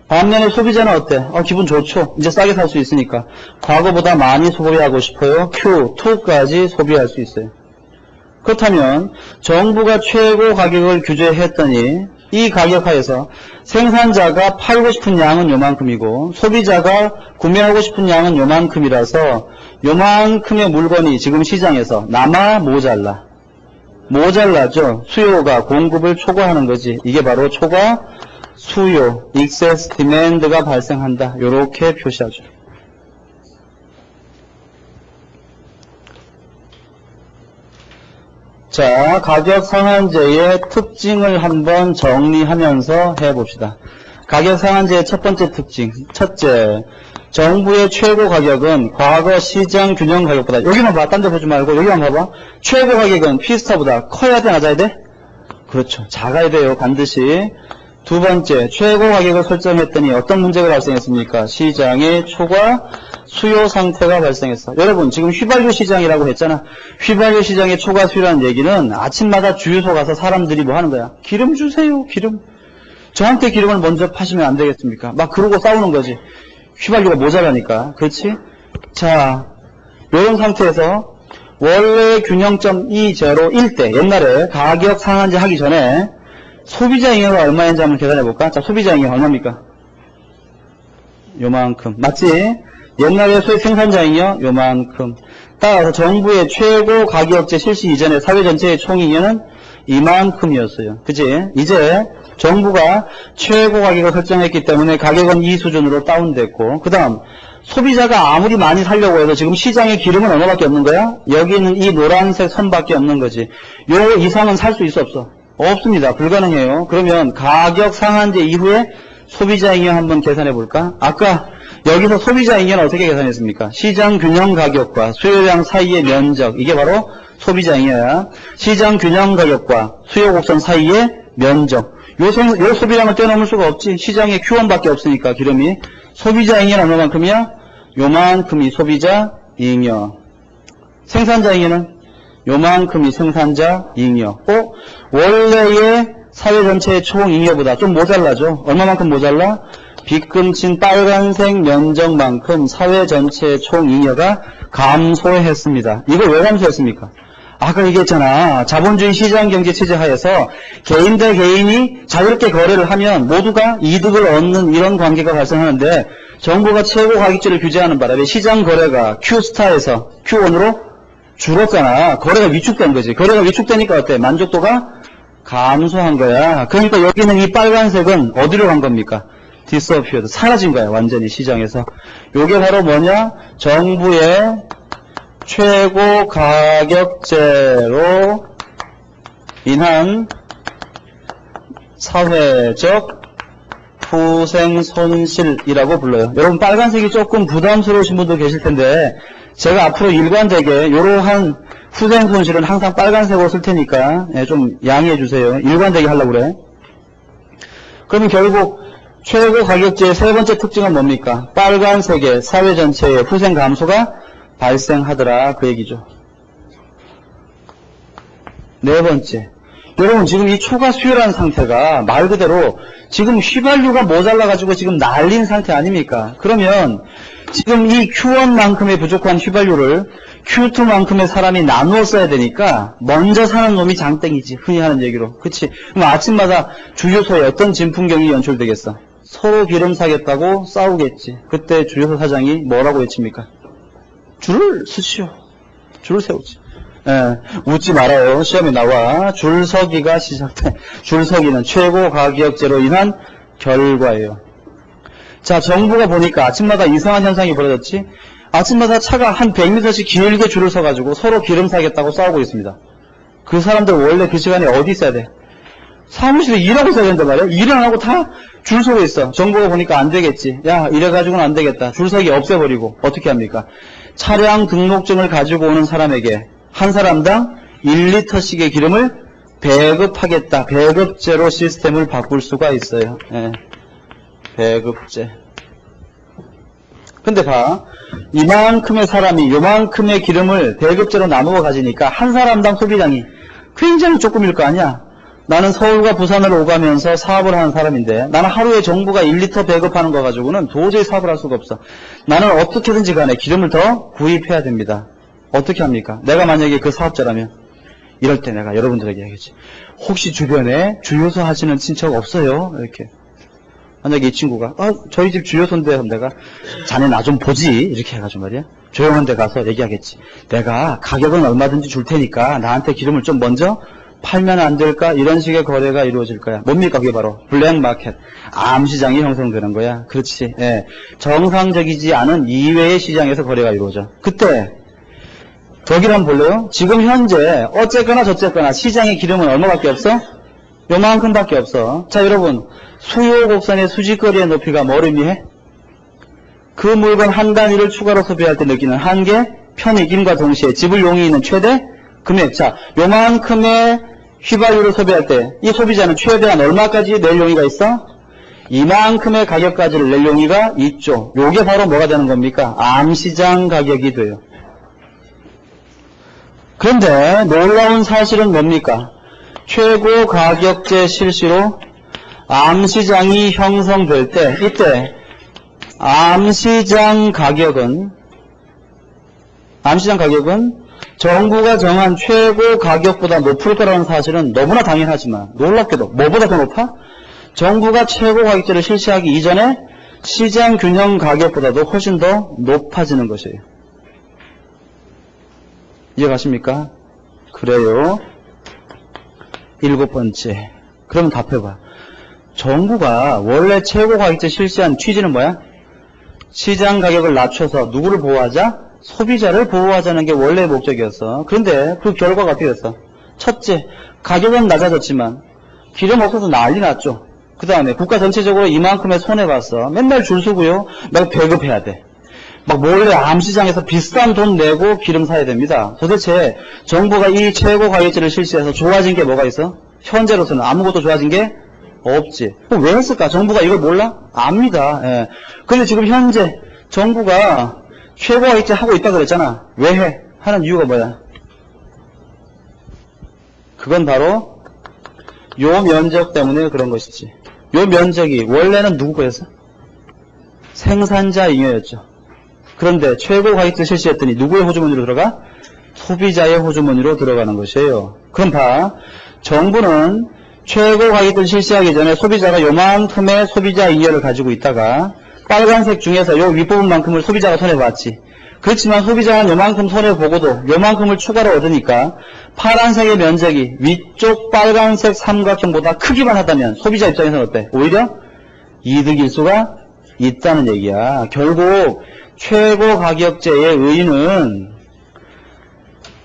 반면에 소비자는 어때? 기분 좋죠. 이제 싸게 살 수 있으니까. 과거보다 많이 소비하고 싶어요. Q2까지 소비할 수 있어요. 그렇다면 정부가 최고 가격을 규제했더니 이 가격 하에서 생산자가 팔고 싶은 양은 요만큼이고 소비자가 구매하고 싶은 양은 요만큼이라서 요만큼의 물건이 지금 시장에서 남아 모자라. 모자라죠. 수요가 공급을 초과하는 거지. 이게 바로 초과 수요, excess demand가 발생한다. 이렇게 표시하죠. 자, 가격 상한제의 특징을 한번 정리하면서 해봅시다. 가격 상한제의 첫 번째 특징. 첫째, 정부의 최고 가격은 과거 시장 균형 가격보다, 여기만 봐. 딴 데 보지 말고 여기만 봐봐. 최고 가격은 P스타보다 커야 돼, 낮아야 돼? 그렇죠. 작아야 돼요. 반드시. 두 번째, 최고 가격을 설정했더니 어떤 문제가 발생했습니까? 시장의 초과 수요 상태가 발생했어. 여러분, 지금 휘발유 시장이라고 했잖아. 휘발유 시장의 초과 수요라는 얘기는 아침마다 주유소 가서 사람들이 뭐 하는 거야? 기름 주세요, 기름. 저한테 기름을 먼저 파시면 안 되겠습니까? 막 그러고 싸우는 거지. 휘발유가 모자라니까. 그렇지? 자, 이런 상태에서 원래 균형점 E01 때, 옛날에 가격 상한제 하기 전에 소비자 잉여가 얼마인지 한번 계산해 볼까? 자, 소비자 잉여 얼마입니까? 요만큼. 맞지? 옛날에 생산자 잉여 요만큼. 따라서 정부의 최고 가격제 실시 이전에 사회 전체의 총 잉여는 이만큼이었어요. 그치? 이제 정부가 최고 가격을 설정했기 때문에 가격은 이 수준으로 다운됐고, 그 다음 소비자가 아무리 많이 살려고 해도 지금 시장에 기름은 얼마밖에 없는 거야? 여기 있는 이 노란색 선밖에 없는 거지. 요 이상은 살 수 있어 없어? 없습니다. 불가능해요. 그러면 가격 상한제 이후에 소비자 잉여 한번 계산해 볼까? 아까 여기서 소비자 잉여는 어떻게 계산했습니까? 시장 균형 가격과 수요량 사이의 면적, 이게 바로 소비자 잉여야. 시장 균형 가격과 수요 곡선 사이의 면적. 요 소비량을 뛰어넘을 수가 없지. 시장에 Q1밖에 없으니까 기름이. 소비자 잉여는 얼마만큼이야? 요만큼이 소비자 잉여. 생산자 잉여는 요만큼이 생산자 잉여. 원래의 사회 전체의 총 잉여보다 좀 모자라죠. 얼마만큼 모자라? 빗금친 빨간색 면적만큼 사회 전체의 총 잉여가 감소했습니다. 이걸 왜 감소했습니까? 아까 얘기했잖아. 자본주의 시장 경제 체제 하에서 개인 대 개인이 자유롭게 거래를 하면 모두가 이득을 얻는 이런 관계가 발생하는데, 정부가 최고 가격제를 규제하는 바람에 시장 거래가 Q스타에서 Q1으로 줄었잖아. 거래가 위축된 거지. 거래가 위축되니까 어때? 만족도가 감소한 거야. 그러니까 여기는 이 빨간색은 어디로 간 겁니까? 디스어피어드. 사라진 거야. 완전히 시장에서. 요게 바로 뭐냐? 정부의 최고 가격제로 인한 사회적 후생 손실이라고 불러요. 여러분 빨간색이 조금 부담스러우신 분도 계실 텐데, 제가 앞으로 일관되게 이러한 후생 손실은 항상 빨간색으로 쓸 테니까 좀 양해해 주세요. 일관되게 하려고 그래. 그러면 결국 최고 가격제의 세 번째 특징은 뭡니까? 빨간색의 사회 전체의 후생 감소가 발생하더라, 그 얘기죠. 네 번째, 여러분 지금 이 초과 수요라는 상태가 말 그대로 지금 휘발유가 모자라가지고 지금 난린 상태 아닙니까? 그러면 지금 이 Q1만큼의 부족한 휘발유를 Q2만큼의 사람이 나누어 써야 되니까 먼저 사는 놈이 장땡이지, 흔히 하는 얘기로. 그치? 그럼 아침마다 주유소에 어떤 진풍경이 연출되겠어? 서로 기름 사겠다고 싸우겠지. 그때 주유소 사장이 뭐라고 외칩니까? 줄을 서시오. 줄을 세우지. 웃지 말아요. 시험에 나와. 줄서기가 시작돼. 줄서기는 최고 가격제로 인한 결과예요. 자, 정부가 보니까 아침마다 이상한 현상이 벌어졌지. 아침마다 차가 한 100m씩 길게 줄을 서가지고 서로 기름 사겠다고 싸우고 있습니다. 그 사람들 원래 그 시간에 어디 있어야 돼? 사무실에 일하고 있어야 된단 말이야. 일을 안 하고 다 줄 서고 있어. 정부가 보니까 안 되겠지. 야, 이래가지고는 안 되겠다. 줄서기 없애버리고 어떻게 합니까? 차량 등록증을 가지고 오는 사람에게 한 사람당 1리터씩의 기름을 배급하겠다. 배급제로 시스템을 바꿀 수가 있어요. 배급제. 근데 봐, 이만큼의 사람이 요만큼의 기름을 배급제로 나누어 가지니까 한 사람당 소비량이 굉장히 조금일 거 아니야. 나는 서울과 부산을 오가면서 사업을 하는 사람인데, 나는 하루에 정부가 1리터 배급하는 거 가지고는 도저히 사업을 할 수가 없어. 나는 어떻게든지 간에 기름을 더 구입해야 됩니다. 어떻게 합니까? 내가 만약에 그 사업자라면 이럴 때 내가 여러분들에게 얘기하겠지. 혹시 주변에 주유소 하시는 친척 없어요? 이렇게. 만약에 이 친구가 저희 집 주유소인데, 그럼 내가 자네 나 좀 보지, 이렇게 해가지고 말이야, 조용한 데 가서 얘기하겠지. 내가 가격은 얼마든지 줄 테니까 나한테 기름을 좀 먼저 팔면 안 될까? 이런 식의 거래가 이루어질 거야. 뭡니까? 그게 바로 블랙마켓, 암시장이 형성되는 거야. 그렇지. 정상적이지 않은 이외의 시장에서 거래가 이루어져. 그때 여기를 한번 볼래요? 지금 현재 어쨌거나 저쨌거나 시장의 기름은 얼마밖에 없어? 요만큼밖에 없어. 자, 여러분, 수요 곡선의 수직거리의 높이가 뭘 의미해? 그 물건 한 단위를 추가로 소비할 때 느끼는 한계, 편익임과 동시에 지불 용이 있는 최대 금액. 자, 요만큼의 휘발유를 소비할 때 이 소비자는 최대한 얼마까지 낼 용의가 있어? 이만큼의 가격까지를 낼 용의가 있죠. 요게 바로 뭐가 되는 겁니까? 암시장 가격이 돼요. 그런데 놀라운 사실은 뭡니까? 최고 가격제 실시로 암시장이 형성될 때, 이때 암시장 가격은 정부가 정한 최고 가격보다 높을 거라는 사실은 너무나 당연하지만, 놀랍게도 뭐보다 더 높아? 정부가 최고 가격제를 실시하기 이전에 시장 균형 가격보다도 훨씬 더 높아지는 것이에요. 이해가십니까? 그래요. 7번째. 그러면 답해봐. 정부가 원래 최고 가격제 실시한 취지는 뭐야? 시장 가격을 낮춰서 누구를 보호하자? 소비자를 보호하자는 게 원래의 목적이었어. 그런데 그 결과가 어떻게 됐어? 첫째, 가격은 낮아졌지만 기름 없어서 난리 났죠. 그 다음에 국가 전체적으로 이만큼의 손해봤어. 맨날 줄 서고요. 막 배급해야 돼. 막 몰래 암시장에서 비싼 돈 내고 기름 사야 됩니다. 도대체 정부가 이 최고 가격제를 실시해서 좋아진 게 뭐가 있어? 현재로서는 아무것도 좋아진 게 없지. 그럼 왜 했을까? 정부가 이걸 몰라? 압니다. 예. 근데 지금 현재 정부가 최고 가격제 하고 있다 그랬잖아. 왜 해? 하는 이유가 뭐야? 그건 바로 요 면적 때문에 그런 것이지. 요 면적이 원래는 누구 거였어? 생산자 잉여였죠. 그런데 최고 가격제 실시했더니 누구의 호주머니로 들어가? 소비자의 호주머니로 들어가는 것이에요. 그럼 봐. 정부는 최고 가격제를 실시하기 전에 소비자가 요만큼의 소비자 잉여를 가지고 있다가 빨간색 중에서 요 윗부분만큼을 소비자가 손해봤지. 그렇지만 소비자는 요만큼 손해보고도 요만큼을 추가로 얻으니까 파란색의 면적이 위쪽 빨간색 삼각형보다 크기만 하다면 소비자 입장에서는 어때? 오히려 이득일 수가 있다는 얘기야. 결국 최고 가격제의 의의는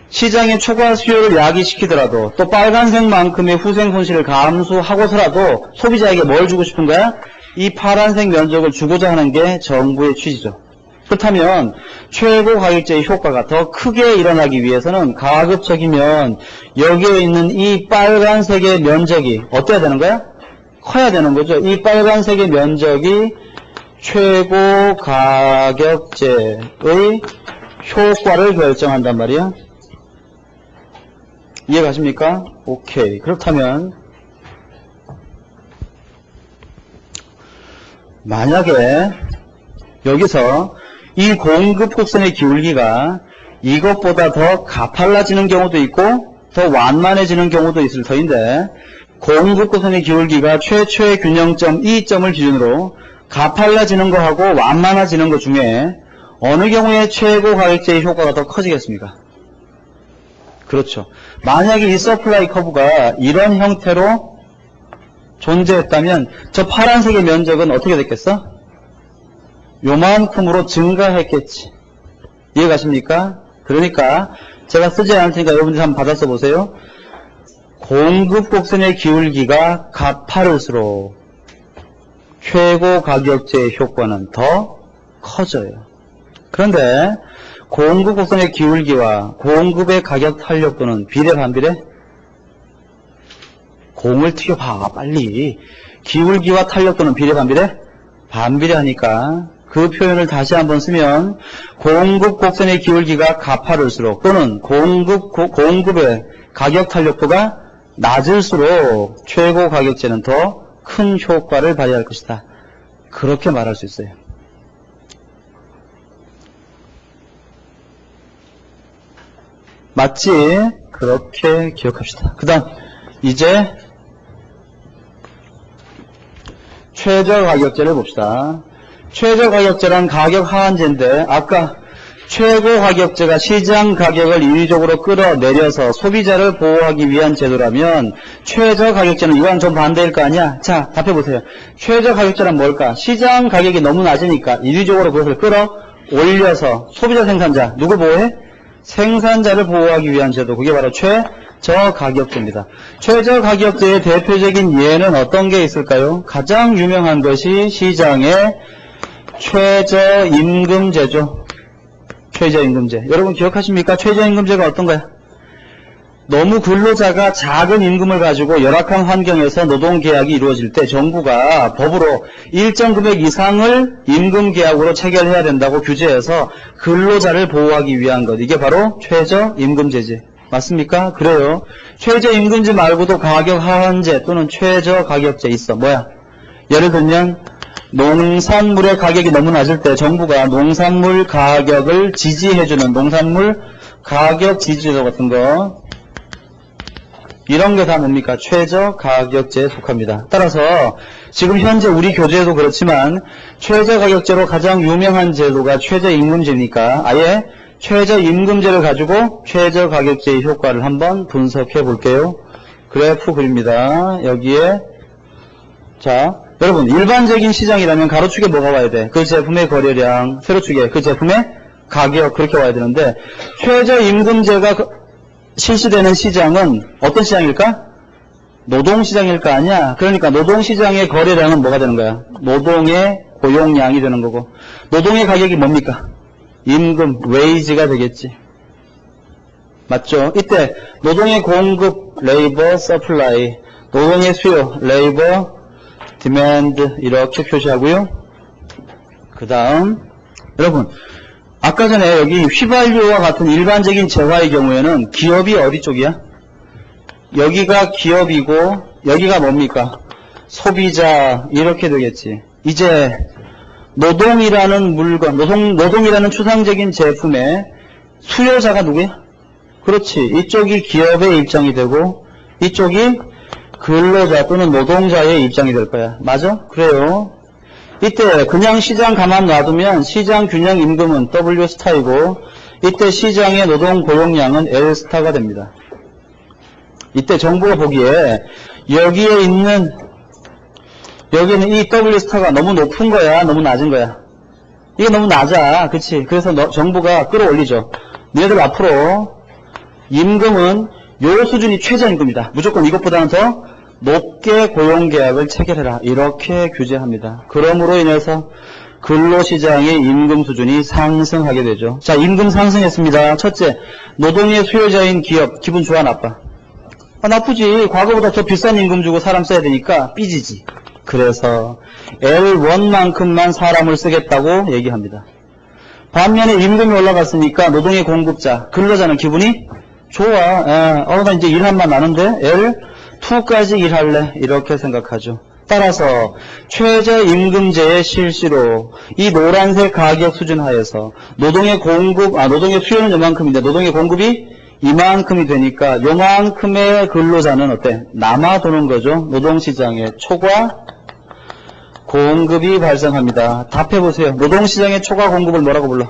시장의 초과 수요를 야기시키더라도 또 빨간색만큼의 후생 손실을 감수하고서라도 소비자에게 뭘 주고 싶은 거야? 이 파란색 면적을 주고자 하는 게 정부의 취지죠. 그렇다면 최고 가격제의 효과가 더 크게 일어나기 위해서는 가급적이면 여기에 있는 이 빨간색의 면적이 어때야 되는 거야? 커야 되는 거죠. 이 빨간색의 면적이 최고 가격제의 효과를 결정한단 말이야. 이해가십니까? 오케이. 그렇다면 만약에 여기서 이 공급 곡선의 기울기가 이것보다 더 가팔라지는 경우도 있고 더 완만해지는 경우도 있을 터인데 공급 곡선의 기울기가 최초의 균형점 E점을 기준으로 가팔라지는 거하고 완만해지는 것 중에 어느 경우에 최고 가격제의 효과가 더 커지겠습니까? 그렇죠. 만약에 이 서플라이 커브가 이런 형태로 존재했다면 저 파란색의 면적은 어떻게 됐겠어? 요만큼으로 증가했겠지. 이해가십니까? 그러니까 제가 쓰지 않을 테니까 여러분들이 한번 받아 써보세요. 공급 곡선의 기울기가 가파를수록 최고 가격제의 효과는 더 커져요. 그런데 공급 곡선의 기울기와 공급의 가격 탄력도는 비례 반비례? 공을 튀겨봐 빨리. 기울기와 탄력도는 비례 반비례? 반비례하니까 그 표현을 다시 한번 쓰면 공급 곡선의 기울기가 가파를수록 또는 공급의 가격 탄력도가 낮을수록 최고 가격제는 더 큰 효과를 발휘할 것이다. 그렇게 말할 수 있어요. 맞지? 그렇게 기억합시다. 그 다음 이제 최저 가격제를 봅시다. 최저 가격제란 가격 하한제인데 아까 최고 가격제가 시장 가격을 인위적으로 끌어내려서 소비자를 보호하기 위한 제도라면 최저 가격제는 이거랑 좀 반대일 거 아니야? 자, 답해보세요. 최저 가격제란 뭘까? 시장 가격이 너무 낮으니까 인위적으로 그것을 끌어올려서 소비자 생산자, 누구 보호해? 생산자를 보호하기 위한 제도. 그게 바로 최저 가격제입니다. 최저 가격제의 대표적인 예는 어떤 게 있을까요? 가장 유명한 것이 시장의 최저임금제죠. 최저임금제. 여러분 기억하십니까? 최저임금제가 어떤 거야? 너무 근로자가 작은 임금을 가지고 열악한 환경에서 노동계약이 이루어질 때 정부가 법으로 일정 금액 이상을 임금계약으로 체결해야 된다고 규제해서 근로자를 보호하기 위한 것. 이게 바로 최저임금제지. 맞습니까? 그래요. 최저임금제 말고도 가격 하한제 또는 최저가격제 있어. 뭐야? 예를 들면 농산물의 가격이 너무 낮을 때 정부가 농산물 가격을 지지해주는 농산물 가격 지지제도 같은 거 이런 게 다 뭡니까? 최저가격제에 속합니다. 따라서 지금 현재 우리 교재에도 그렇지만 최저가격제로 가장 유명한 제도가 최저임금제니까 아예 최저임금제를 가지고 최저가격제의 효과를 한번 분석해 볼게요. 그래프 그립니다. 여기에 자 여러분 일반적인 시장이라면 가로축에 뭐가 와야 돼? 그 제품의 거래량, 세로축에 그 제품의 가격 그렇게 와야 되는데 최저임금제가 실시되는 시장은 어떤 시장일까? 노동시장일 거 아니야. 그러니까 노동시장의 거래량은 뭐가 되는 거야? 노동의 고용량이 되는 거고, 노동의 가격이 뭡니까? 임금, 웨이지가 되겠지. 맞죠? 이때 노동의 공급, 레이버 서플라이, 노동의 수요, 레이버 디맨드 이렇게 표시하고요. 그 다음 여러분, 아까 전에 여기 휘발유와 같은 일반적인 재화의 경우에는 기업이 어디 쪽이야? 여기가 기업이고 여기가 뭡니까? 소비자 이렇게 되겠지. 이제 노동이라는 물건, 노동이라는 추상적인 제품의 수요자가 누구야? 그렇지. 이쪽이 기업의 입장이 되고 이쪽이 근로자 또는 노동자의 입장이 될 거야. 맞아? 그래요. 이때 그냥 시장 가만 놔두면 시장 균형 임금은 W 스타이고 이때 시장의 노동 고용량은 L 스타가 됩니다. 이때 정부가 보기에 여기는 이 W 스타가 너무 높은 거야, 너무 낮은 거야? 이게 너무 낮아, 그치? 그래서 정부가 끌어올리죠. 너희들 앞으로 임금은 요 수준이 최저임금이다. 무조건 이것보다는 더 높게 고용계약을 체결해라. 이렇게 규제합니다. 그러므로 인해서 근로시장의 임금 수준이 상승하게 되죠. 자, 임금 상승했습니다. 첫째, 노동의 수요자인 기업, 기분 좋아, 나빠? 나쁘지. 과거보다 더 비싼 임금 주고 사람 써야 되니까 삐지지. 그래서 L1만큼만 사람을 쓰겠다고 얘기합니다. 반면에 임금이 올라갔으니까 노동의 공급자, 근로자는 기분이 좋아. 나 이제 일한만 나는데 L2까지 일할래. 이렇게 생각하죠. 따라서 최저임금제의 실시로 이 노란색 가격 수준 하에서 노동의 수요는 요만큼인데 노동의 공급이 이만큼이 되니까 요만큼의 근로자는 어때? 남아도는 거죠. 노동시장에 초과 공급이 발생합니다. 답해보세요. 노동시장의 초과 공급을 뭐라고 불러?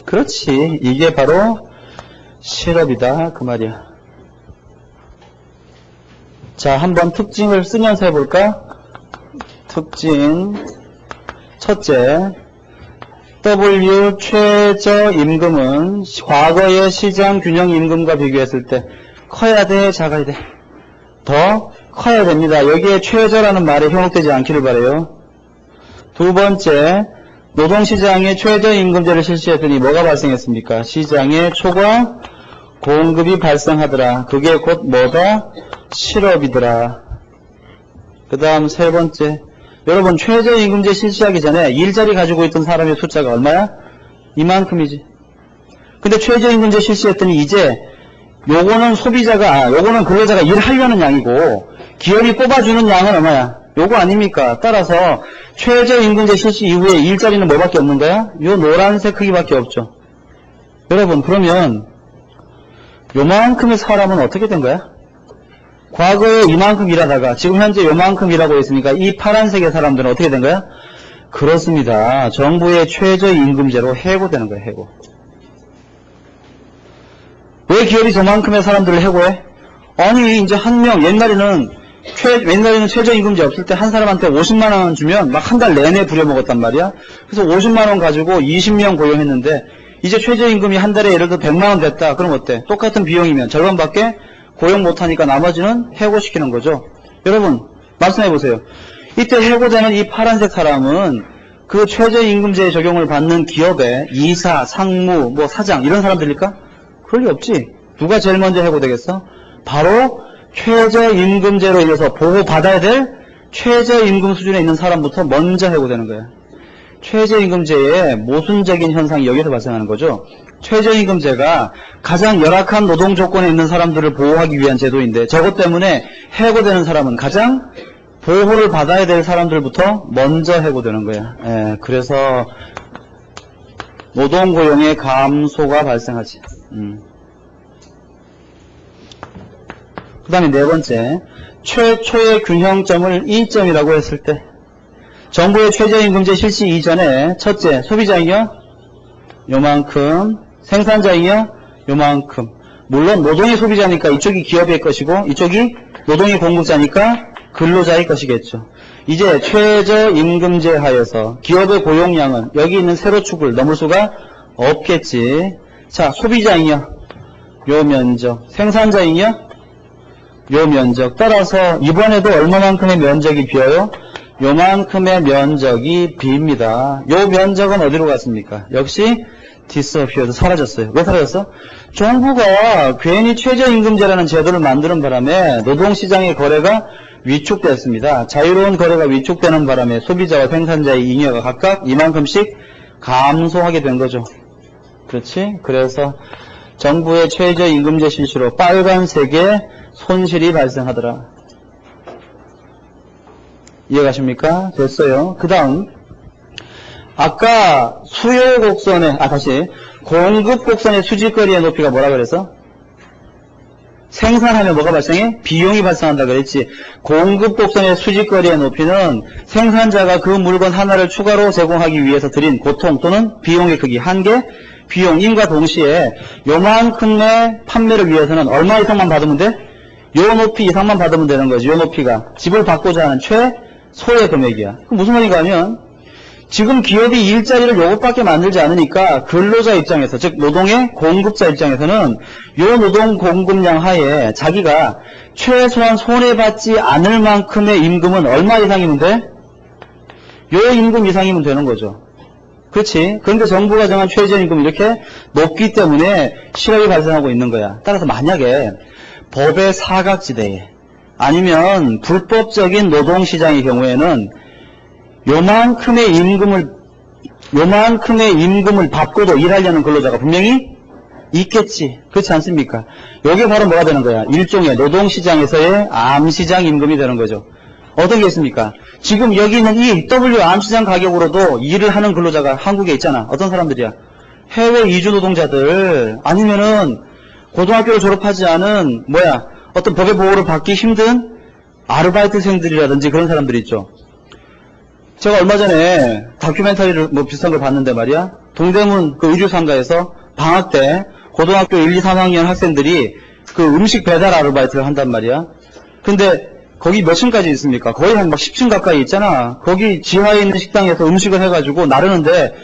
그렇지. 이게 바로 실업이다. 그 말이야. 자, 한번 특징을 쓰면서 해볼까? 특징. 첫째, W 최저임금은 과거의 시장균형임금과 비교했을 때 커야 돼, 작아야 돼? 더 커야 됩니다. 여기에 최저라는 말이 현혹되지 않기를 바라요. 두 번째, 노동시장에 최저임금제를 실시했더니 뭐가 발생했습니까? 시장에 초과 공급이 발생하더라. 그게 곧 뭐다? 실업이더라. 그 다음 세 번째, 여러분 최저임금제 실시하기 전에 일자리 가지고 있던 사람의 숫자가 얼마야? 이만큼이지. 근데 최저임금제 실시했더니 이제 요거는 요거는 근로자가 일하려는 양이고 기업이 뽑아주는 양은 얼마야? 요거 아닙니까? 따라서 최저임금제 실시 이후에 일자리는 뭐밖에 없는 거야? 요 노란색 크기밖에 없죠. 여러분, 그러면 요만큼의 사람은 어떻게 된 거야? 과거에 이만큼 일하다가 지금 현재 요만큼 일하고 있으니까 이 파란색의 사람들은 어떻게 된 거야? 그렇습니다. 정부의 최저임금제로 해고되는 거예요. 해고. 왜 기업이 저만큼의 사람들을 해고해? 아니 이제 한 명, 옛날에는 최저임금제 없을 때 한 사람한테 50만원 주면 막 한 달 내내 부려먹었단 말이야. 그래서 50만원 가지고 20명 고용했는데 이제 최저임금이 한 달에 예를 들어 100만원 됐다. 그럼 어때? 똑같은 비용이면 절반밖에 고용 못하니까 나머지는 해고시키는 거죠. 여러분 말씀해보세요. 이때 해고되는 이 파란색 사람은 그 최저임금제 적용을 받는 기업의 이사, 상무, 사장 이런 사람들일까? 그럴 리 없지. 누가 제일 먼저 해고되겠어? 바로 최저임금제로 인해서 보호받아야 될 최저임금 수준에 있는 사람부터 먼저 해고되는 거야. 최저임금제의 모순적인 현상이 여기서 발생하는 거죠. 최저임금제가 가장 열악한 노동 조건에 있는 사람들을 보호하기 위한 제도인데 저것 때문에 해고되는 사람은 가장 보호를 받아야 될 사람들부터 먼저 해고되는 거야. 그래서 노동고용의 감소가 발생하지. 그 다음에 네 번째, 최초의 균형점을 2점이라고 했을 때 정부의 최저임금제 실시 이전에 첫째, 소비자이요? 요만큼. 생산자이요? 요만큼. 물론 노동의 소비자니까 이쪽이 기업의 것이고 이쪽이 노동의 공급자니까 근로자의 것이겠죠. 이제 최저임금제 하에서 기업의 고용량은 여기 있는 세로축을 넘을 수가 없겠지. 자, 소비자이요? 요 면적. 생산자이요? 요 면적. 따라서 이번에도 얼마만큼의 면적이 비어요? 요만큼의 면적이 빕니다. 요 면적은 어디로 갔습니까? 역시 disappeared, 사라졌어요. 왜 사라졌어? 정부가 괜히 최저임금제라는 제도를 만드는 바람에 노동시장의 거래가 위축됐습니다. 자유로운 거래가 위축되는 바람에 소비자와 생산자의 잉여가 각각 이만큼씩 감소하게 된 거죠. 그렇지? 그래서 정부의 최저임금제 실시로 빨간색의 손실이 발생하더라. 이해가십니까? 됐어요. 그 다음 아까 수요 곡선의 공급 곡선의 수직거리의 높이가 뭐라 그래서? 생산하면 뭐가 발생해? 비용이 발생한다 그랬지. 공급 곡선의 수직거리의 높이는 생산자가 그 물건 하나를 추가로 제공하기 위해서 들인 고통 또는 비용의 크기, 한계, 비용임과 동시에 요만큼의 판매를 위해서는 얼마 이상만 받으면 돼? 요 높이 이상만 받으면 되는 거지. 요 높이가 집을 받고자 하는 최소의 금액이야. 그 무슨 말인가 하면 지금 기업이 일자리를 요것밖에 만들지 않으니까 근로자 입장에서, 즉 노동의 공급자 입장에서는 요 노동 공급량 하에 자기가 최소한 손해받지 않을 만큼의 임금은 얼마 이상이면 돼? 요 임금 이상이면 되는 거죠. 그렇지? 그런데 정부가 정한 최저임금이 이렇게 높기 때문에 실업이 발생하고 있는 거야. 따라서 만약에 법의 사각지대에 아니면 불법적인 노동시장의 경우에는 요만큼의 임금을 받고도 일하려는 근로자가 분명히 있겠지. 그렇지 않습니까? 이게 바로 뭐가 되는 거야? 일종의 노동시장에서의 암시장 임금이 되는 거죠. 어떤 게 있습니까? 지금 여기 있는 이 W 암시장 가격으로도 일을 하는 근로자가 한국에 있잖아. 어떤 사람들이야? 해외 이주 노동자들, 아니면은 고등학교를 졸업하지 않은 어떤 법의 보호를 받기 힘든 아르바이트생들이라든지 그런 사람들이 있죠. 제가 얼마 전에 다큐멘터리를 비슷한 걸 봤는데 말이야. 동대문 그 의류상가에서 방학 때 고등학교 1, 2, 3학년 학생들이 그 음식 배달 아르바이트를 한단 말이야. 근데 거기 몇 층까지 있습니까? 거의 한 10층 가까이 있잖아. 거기 지하에 있는 식당에서 음식을 해가지고 나르는데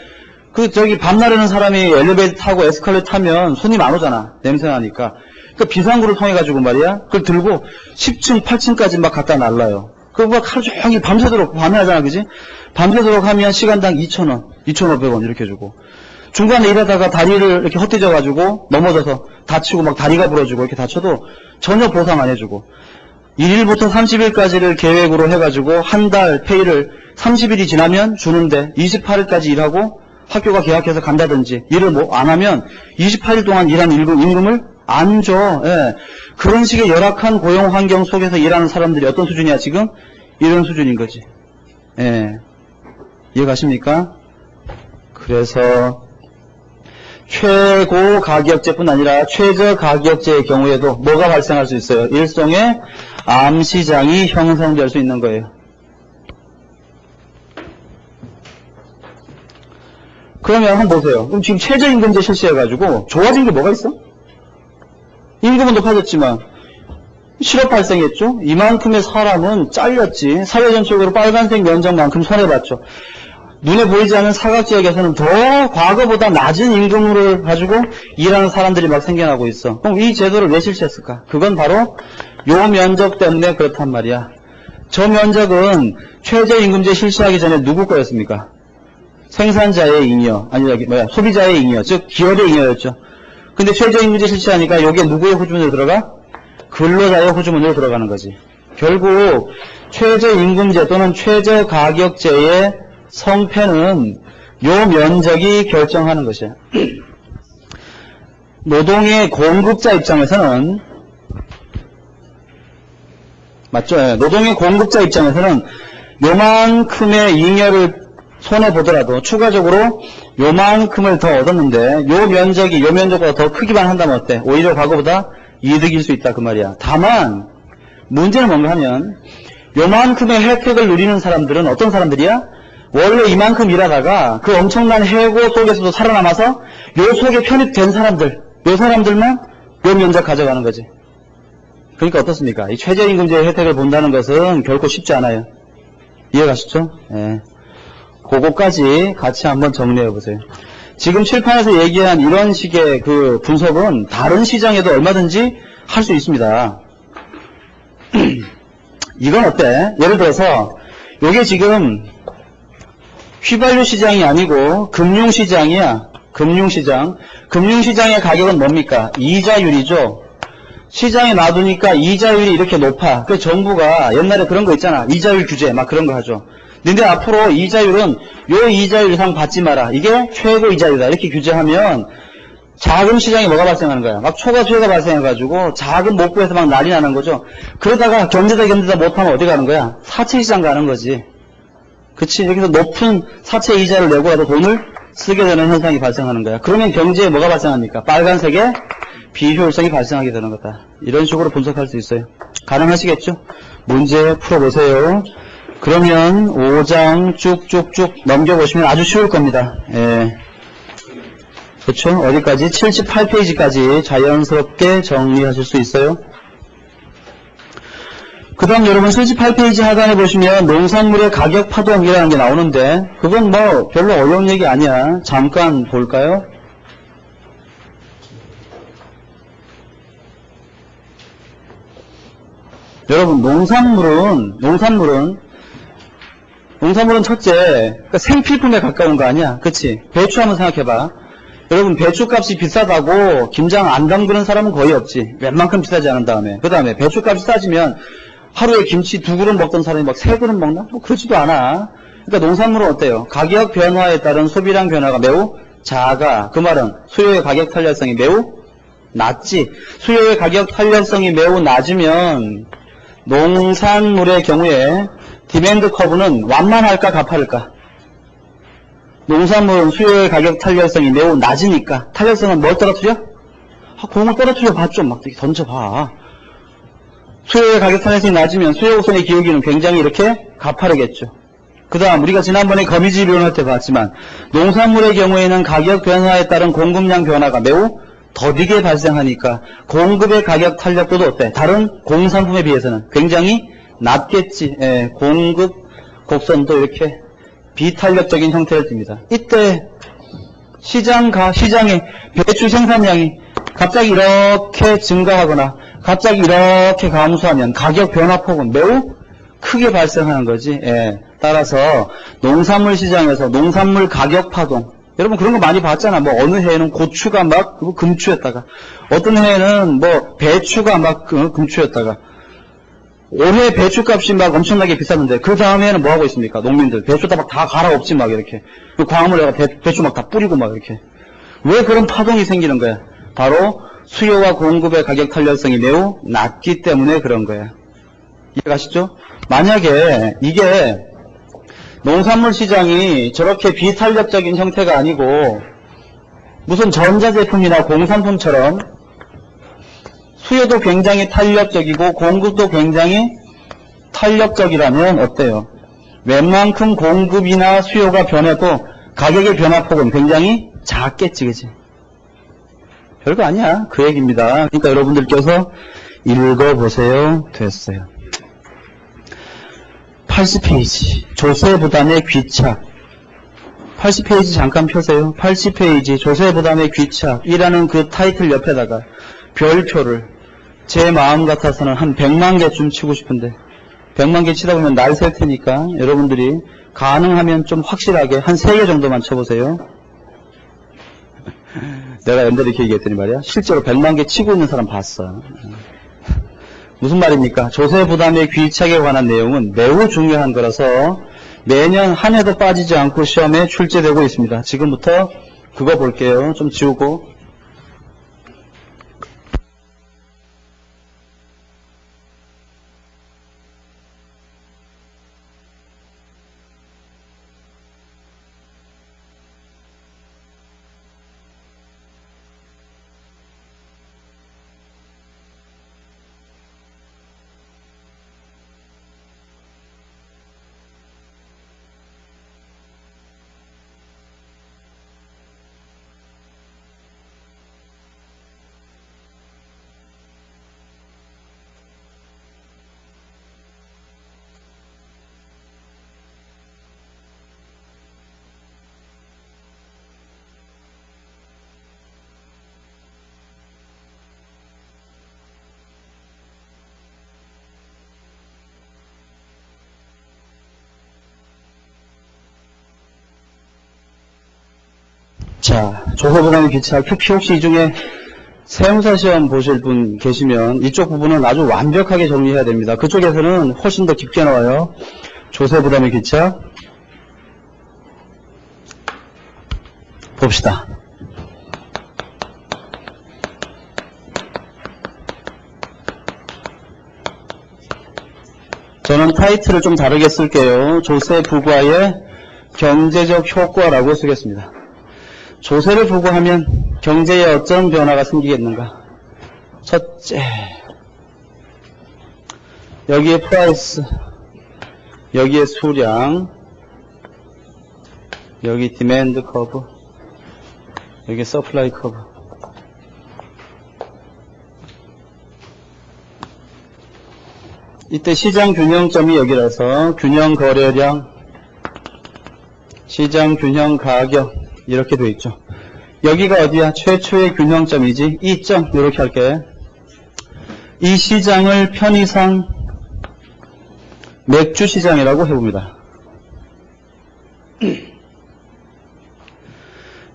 밥 나르는 사람이 엘리베이터 타고 에스컬레이터 타면 손님 안 오잖아. 냄새 나니까. 그 비상구를 통해가지고 말이야. 그걸 들고 10층, 8층까지 막 갖다 날라요. 그거 하루 종일 밤새도록 밤에 하잖아, 그지? 밤새도록 하면 시간당 2,000원, 2,500원 이렇게 주고. 중간에 일하다가 다리를 이렇게 헛디뎌가지고 넘어져서 다치고 막 다리가 부러지고 이렇게 다쳐도 전혀 보상 안 해주고. 1일부터 30일까지를 계획으로 해가지고 한 달 페이를 30일이 지나면 주는데 28일까지 일하고 학교가 개학해서 간다든지 일을 안 하면 28일 동안 일한 임금을 안 줘. 예. 그런 식의 열악한 고용 환경 속에서 일하는 사람들이 어떤 수준이야 지금? 이런 수준인 거지. 예. 이해가십니까? 그래서 최고 가격제뿐 아니라 최저 가격제의 경우에도 뭐가 발생할 수 있어요? 일종의 암시장이 형성될 수 있는 거예요. 그러면 한번 보세요. 그럼 지금 최저임금제 실시해가지고 좋아진 게 뭐가 있어? 임금은 높아졌지만 실업 발생했죠. 이만큼의 사람은 잘렸지. 사회 전체적으로 빨간색 면적만큼 손해봤죠. 눈에 보이지 않는 사각지역에서는 더 과거보다 낮은 임금을 가지고 일하는 사람들이 막 생겨나고 있어. 그럼 이 제도를 왜 실시했을까? 그건 바로 요 면적 때문에 그렇단 말이야. 저 면적은 최저임금제 실시하기 전에 누구 거였습니까? 생산자의 잉여, 소비자의 잉여, 즉 기업의 잉여였죠. 근데 최저임금제 실시하니까 여기에 누구의 호주문으로 들어가? 근로자의 호주문으로 들어가는 거지. 결국 최저임금제 또는 최저가격제의 성패는 요 면적이 결정하는 것이야. 노동의 공급자 입장에서는 맞죠? 노동의 공급자 입장에서는 요만큼의 잉여를 손해보더라도 추가적으로 요만큼을 더 얻었는데 요 면적보다 더 크기만 한다면 어때? 오히려 과거보다 이득일 수 있다 그 말이야. 다만 문제는 뭔가 하면 요만큼의 혜택을 누리는 사람들은 어떤 사람들이야? 원래 이만큼 일하다가 그 엄청난 해고 속에서도 살아남아서 요 속에 편입된 사람들, 요 사람들만 요 면적 가져가는 거지. 그러니까 어떻습니까? 이 최저임금제의 혜택을 본다는 것은 결코 쉽지 않아요. 이해가시죠? 예. 그거까지 같이 한번 정리해 보세요. 지금 칠판에서 얘기한 이런 식의 그 분석은 다른 시장에도 얼마든지 할 수 있습니다. 이건 어때? 예를 들어서 요게 지금 휘발유 시장이 아니고 금융시장이야. 금융시장. 금융시장의 가격은 뭡니까? 이자율이죠. 시장에 놔두니까 이자율이 이렇게 높아. 그 정부가 옛날에 그런 거 있잖아. 이자율 규제 막 그런 거 하죠. 근데 앞으로 이자율은 요 이자율 이상 받지 마라. 이게 최고 이자율이다. 이렇게 규제하면 자금 시장에 뭐가 발생하는 거야? 막 초과 수요가 발생해가지고 자금 못 구해서 막 난리 나는 거죠. 그러다가 견디다 못하면 어디 가는 거야? 사채 시장 가는 거지. 그치? 여기서 높은 사채 이자를 내고라도 돈을 쓰게 되는 현상이 발생하는 거야. 그러면 경제에 뭐가 발생합니까? 빨간색의 비효율성이 발생하게 되는 거다. 이런 식으로 분석할 수 있어요. 가능하시겠죠? 문제 풀어보세요. 그러면 5장 쭉쭉쭉 넘겨보시면 아주 쉬울 겁니다. 예. 그렇죠? 어디까지? 78페이지까지 자연스럽게 정리하실 수 있어요. 그 다음 여러분 78페이지 하단에 보시면 농산물의 가격 파동이라는 게 나오는데 그건 뭐 별로 어려운 얘기 아니야. 잠깐 볼까요? 여러분 농산물은 첫째 그러니까 생필품에 가까운 거 아니야. 그치? 배추 한번 생각해봐. 여러분 배추값이 비싸다고 김장 안 담그는 사람은 거의 없지. 웬만큼 비싸지 않은 다음에. 그 다음에 배추값이 싸지면 하루에 김치 2그릇 먹던 사람이 막 3그릇 먹나? 뭐 그렇지도 않아. 그러니까 농산물은 어때요? 가격 변화에 따른 소비량 변화가 매우 작아. 그 말은 수요의 가격 탄력성이 매우 낮지. 수요의 가격 탄력성이 매우 낮으면 농산물의 경우에 디맨드 커브는 완만할까 가파를까? 농산물은 수요의 가격 탄력성이 매우 낮으니까 탄력성은 뭘 떨어뜨려? 공을 떨어뜨려 봐 좀 막 던져봐. 수요의 가격 탄력성이 낮으면 수요 우선의 기울기는 굉장히 이렇게 가파르겠죠. 그 다음 우리가 지난번에 거미줄 이론할 때 봤지만 농산물의 경우에는 가격 변화에 따른 공급량 변화가 매우 더디게 발생하니까 공급의 가격 탄력도도 어때? 다른 공산품에 비해서는 굉장히 낮겠지. 예, 공급 곡선도 이렇게 비탄력적인 형태를 띱니다. 이때 시장의 배추 생산량이 갑자기 이렇게 증가하거나 갑자기 이렇게 감소하면 가격 변화폭은 매우 크게 발생하는 거지. 예. 따라서 농산물 시장에서 농산물 가격 파동 여러분 그런 거 많이 봤잖아. 뭐 어느 해에는 고추가 막 금추였다가 어떤 해에는 뭐 배추가 막 금추였다가 올해 배추값이 막 엄청나게 비쌌는데 그 다음에는 뭐 하고 있습니까? 농민들 배추 다 갈아엎지 막 이렇게 광물에다가 배추 막 다 뿌리고 막 이렇게 왜 그런 파동이 생기는 거야? 바로 수요와 공급의 가격 탄력성이 매우 낮기 때문에 그런 거야. 이해가시죠? 만약에 이게 농산물 시장이 저렇게 비탄력적인 형태가 아니고 무슨 전자제품이나 공산품처럼 수요도 굉장히 탄력적이고 공급도 굉장히 탄력적이라면 어때요? 웬만큼 공급이나 수요가 변해도 가격의 변화폭은 굉장히 작겠지, 그치? 별거 아니야. 그 얘기입니다. 그러니까 여러분들께서 읽어보세요. 됐어요. 80페이지. 조세부담의 귀착. 80페이지 잠깐 펴세요. 80페이지. 조세부담의 귀착이라는 그 타이틀 옆에다가 별표를 제 마음 같아서는 한 100만 개쯤 치고 싶은데 100만 개 치다 보면 날 셀 테니까 여러분들이 가능하면 좀 확실하게 한 3개 정도만 쳐보세요. 내가 옛날에 이렇게 얘기했더니 말이야. 실제로 100만 개 치고 있는 사람 봤어. 무슨 말입니까? 조세 부담의 귀착에 관한 내용은 매우 중요한 거라서 매년 한 해도 빠지지 않고 시험에 출제되고 있습니다. 지금부터 그거 볼게요. 좀 지우고. 자, 조세부담의 기차, QP 혹시 이 중에 세무사 시험 보실 분 계시면 이쪽 부분은 아주 완벽하게 정리해야 됩니다. 그쪽에서는 훨씬 더 깊게 나와요. 조세부담의 기차. 봅시다. 저는 타이틀을 좀 다르게 쓸게요. 조세 부과의 경제적 효과라고 쓰겠습니다. 조세를 부과하면 경제에 어떤 변화가 생기겠는가? 첫째, 여기에 프라이스, 여기에 수량, 여기 디맨드 커브, 여기 서플라이 커브. 이때 시장 균형점이 여기라서 균형 거래량, 시장 균형 가격 이렇게 돼 있죠. 여기가 어디야? 최초의 균형점이지. 이 점 이렇게 할게. 이 시장을 편의상 맥주 시장이라고 해봅니다.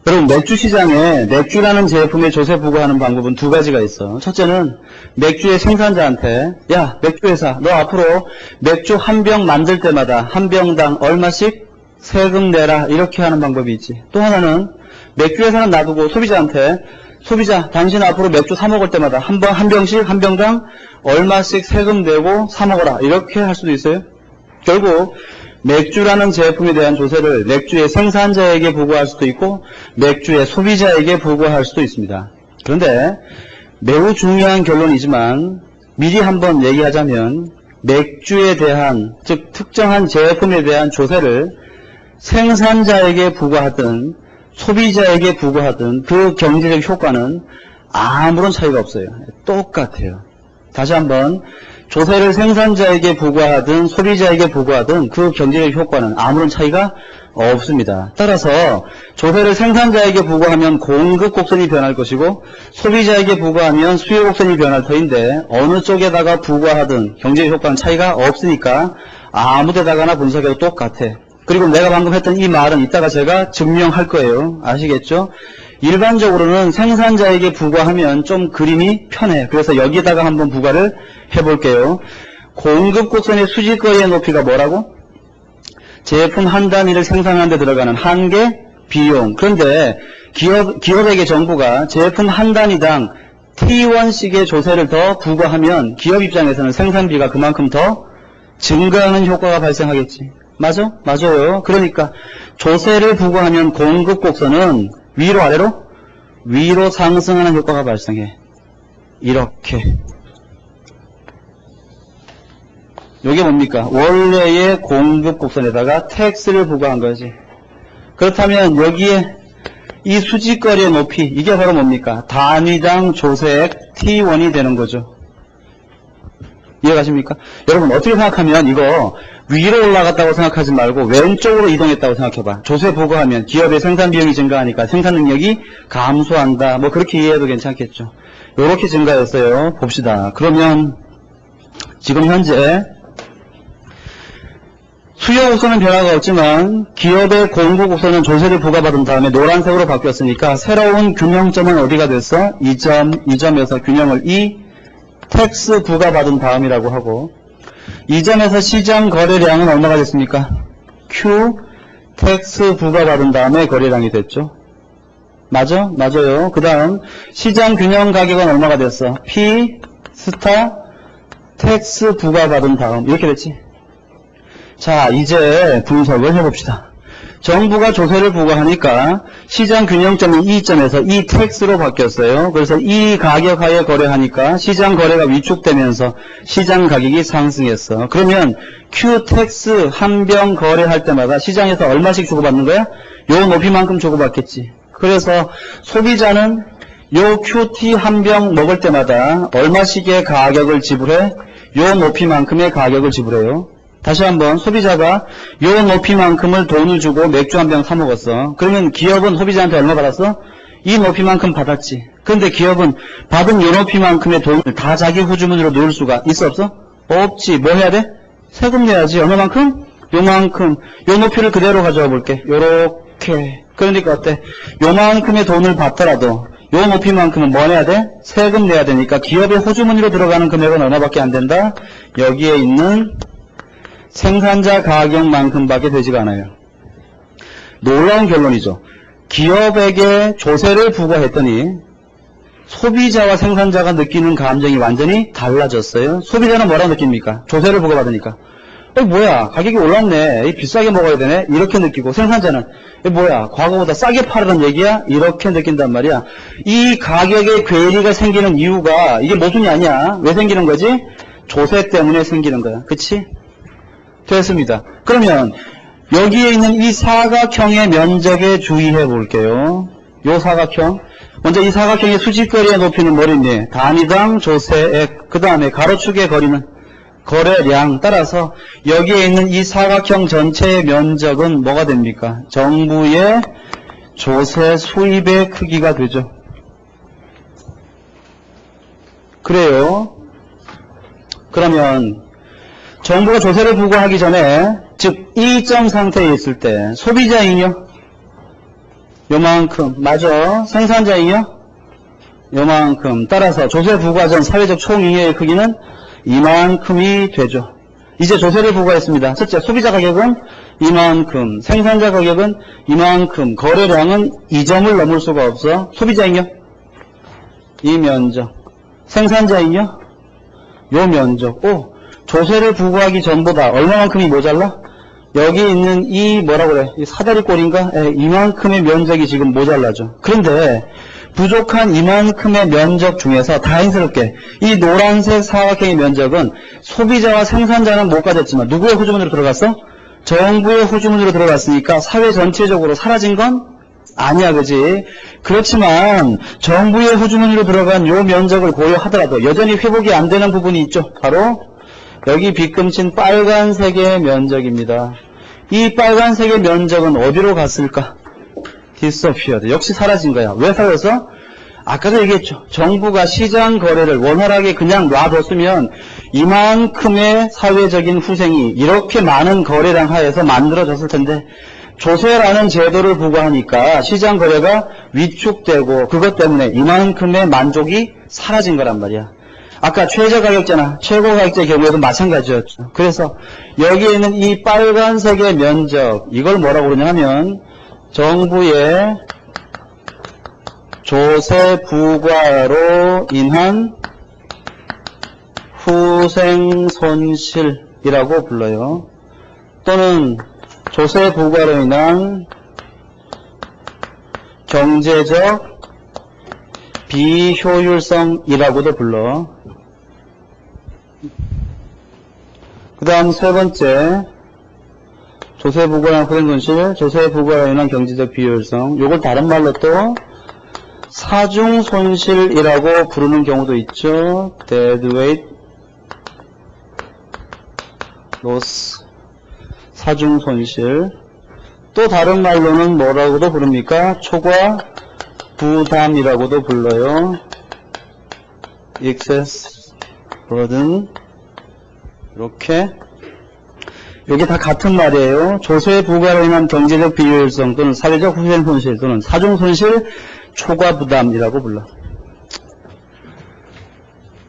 여러분, 맥주 시장에 맥주라는 제품에 조세 부과하는 방법은 두 가지가 있어. 첫째는 맥주의 생산자한테, 야, 맥주 회사, 너 앞으로 맥주 한 병 만들 때마다 한 병당 얼마씩 세금 내라, 이렇게 하는 방법이 있지. 또 하나는 맥주 회사는 놔두고 소비자한테, 소비자, 당신 앞으로 맥주 사 먹을 때마다 한 병씩 한 병당 얼마씩 세금 내고 사 먹어라, 이렇게 할 수도 있어요. 결국 맥주라는 제품에 대한 조세를 맥주의 생산자에게 부과할 수도 있고 맥주의 소비자에게 부과할 수도 있습니다. 그런데 매우 중요한 결론이지만 미리 한번 얘기하자면 맥주에 대한, 즉 특정한 제품에 대한 조세를 생산자에게 부과하든 소비자에게 부과하든 그 경제적 효과는 아무런 차이가 없어요. 똑같아요. 다시 한번, 조세를 생산자에게 부과하든 소비자에게 부과하든 그 경제적 효과는 아무런 차이가 없습니다. 따라서 조세를 생산자에게 부과하면 공급 곡선이 변할 것이고 소비자에게 부과하면 수요 곡선이 변할 터인데 어느 쪽에다가 부과하든 경제적 효과는 차이가 없으니까 아무 데다가나 분석해도 똑같아. 그리고 내가 방금 했던 이 말은 이따가 제가 증명할 거예요. 아시겠죠? 일반적으로는 생산자에게 부과하면 좀 그림이 편해. 그래서 여기에다가 한번 부과를 해볼게요. 공급 곡선의 수직거리의 높이가 뭐라고? 제품 한 단위를 생산하는 데 들어가는 한계 비용. 그런데 기업에게 정부가 제품 한 단위당 T1씩의 조세를 더 부과하면 기업 입장에서는 생산비가 그만큼 더 증가하는 효과가 발생하겠지. 맞아? 맞아요. 그러니까 조세를 부과하면 공급 곡선은 위로 아래로? 위로 상승하는 효과가 발생해. 이렇게. 이게 뭡니까? 원래의 공급 곡선에다가 텍스를 부과한 거지. 그렇다면 여기에 이 수직거리의 높이, 이게 바로 뭡니까? 단위당 조세액 T1이 되는 거죠. 이해가십니까? 여러분 어떻게 생각하면 이거 위로 올라갔다고 생각하지 말고 왼쪽으로 이동했다고 생각해봐. 조세 부과하면 기업의 생산 비용이 증가하니까 생산 능력이 감소한다. 뭐 그렇게 이해해도 괜찮겠죠. 이렇게 증가했어요. 봅시다. 그러면 지금 현재 수요 곡선은 변화가 없지만 기업의 공급 곡선은 조세를 부과받은 다음에 노란색으로 바뀌었으니까 새로운 균형점은 어디가 됐어? 이 점에서 균형을 텍스 부과받은 다음이라고 하고 이 점에서 시장 거래량은 얼마가 됐습니까? Q 텍스 부과받은 다음에 거래량이 됐죠. 맞아? 맞아요. 그 다음 시장 균형 가격은 얼마가 됐어? P 스타 텍스 부과받은 다음 이렇게 됐지. 자, 이제 분석을 해봅시다. 정부가 조세를 부과하니까 시장 균형점이 이 점에서 이 텍스로 바뀌었어요. 그래서 이 가격 하에 거래하니까 시장 거래가 위축되면서 시장 가격이 상승했어. 그러면 Q 텍스 한 병 거래할 때마다 시장에서 얼마씩 주고받는 거야? 요 높이만큼 주고받겠지. 그래서 소비자는 요 QT 한 병 먹을 때마다 얼마씩의 가격을 지불해? 요 높이만큼의 가격을 지불해요. 다시 한번 소비자가 요 높이만큼을 돈을 주고 맥주 한 병 사 먹었어. 그러면 기업은 소비자한테 얼마 받았어? 이 높이만큼 받았지. 그런데 기업은 받은 요 높이만큼의 돈을 다 자기 후주문으로 넣을 수가 있어 없어? 없지. 뭐 해야 돼? 세금 내야지. 얼마만큼? 요만큼. 요 높이를 그대로 가져와 볼게. 요렇게 그러니까 어때? 요만큼의 돈을 받더라도 요 높이만큼은 뭐 내야 돼? 세금 내야 되니까 기업의 호주머니로 들어가는 금액은 얼마밖에 안 된다? 여기에 있는 생산자 가격만큼밖에 되지가 않아요. 놀라운 결론이죠. 기업에게 조세를 부과했더니 소비자와 생산자가 느끼는 감정이 완전히 달라졌어요. 소비자는 뭐라고 느낍니까? 조세를 부과받으니까. 뭐야, 가격이 올랐네. 비싸게 먹어야 되네. 이렇게 느끼고, 생산자는 뭐야, 과거보다 싸게 팔으란 얘기야? 이렇게 느낀단 말이야. 이 가격에 괴리가 생기는 이유가 이게 모순이 아니야. 왜 생기는 거지? 조세 때문에 생기는 거야. 그치? 됐습니다. 그러면 여기에 있는 이 사각형의 면적에 주의해 볼게요. 요 사각형. 먼저 이 사각형의 수직거리의 높이는 뭐랬니? 단위당 조세액. 그 다음에 가로축의 거리는 거래량. 따라서 여기에 있는 이 사각형 전체의 면적은 뭐가 됩니까? 정부의 조세 수입의 크기가 되죠. 그래요. 그러면 정부가 조세를 부과하기 전에, 즉 일정 상태에 있을 때 소비자잉여? 요만큼. 맞아. 생산자잉여? 요만큼. 따라서 조세 부과 전 사회적 총잉여의 크기는 이만큼이 되죠. 이제 조세를 부과했습니다. 첫째, 소비자 가격은 이만큼, 생산자 가격은 이만큼, 거래량은 이 점을 넘을 수가 없어. 소비자잉여? 이 면적. 생산자잉여? 요 면적. 오, 조세를 부과하기 전보다 얼마만큼이 모자라? 여기 있는 이 뭐라고 그래? 이 사다리꼴인가? 이만큼의 면적이 지금 모자라죠. 그런데 부족한 이만큼의 면적 중에서 다행스럽게 이 노란색 사각형의 면적은 소비자와 생산자는 못 가졌지만 누구의 호주머니로 들어갔어? 정부의 호주머니로 들어갔으니까 사회 전체적으로 사라진 건 아니야, 그지? 그렇지만 정부의 호주머니로 들어간 요 면적을 고려하더라도 여전히 회복이 안 되는 부분이 있죠. 바로 여기 빗금친 빨간색의 면적입니다. 이 빨간색의 면적은 어디로 갔을까? disappeared. 역시 사라진 거야. 왜 사라졌어? 아까도 얘기했죠. 정부가 시장 거래를 원활하게 그냥 놔뒀으면 이만큼의 사회적인 후생이 이렇게 많은 거래량 하에서 만들어졌을 텐데 조세라는 제도를 부과하니까 시장 거래가 위축되고 그것 때문에 이만큼의 만족이 사라진 거란 말이야. 아까 최저가격제나 최고가격제 경우에도 마찬가지였죠. 그래서 여기에 있는 이 빨간색의 면적, 이걸 뭐라고 그러냐 하면 정부의 조세 부과로 인한 후생 손실이라고 불러요. 또는 조세 부과로 인한 경제적 비효율성이라고도 불러. 그 다음 세 번째, 조세 부과로 인한 후생 손실, 조세 부과로 인한 경제적 비효율성. 요걸 다른 말로 또 사중 손실이라고 부르는 경우도 있죠. deadweight loss. 사중 손실. 또 다른 말로는 뭐라고도 부릅니까? 초과 부담이라고도 불러요. excess burden. 이렇게. 이게 다 같은 말이에요. 조세 부과로 인한 경제적 비효율성 또는 사회적 후생 손실 또는 사중 손실, 초과 부담이라고 불러.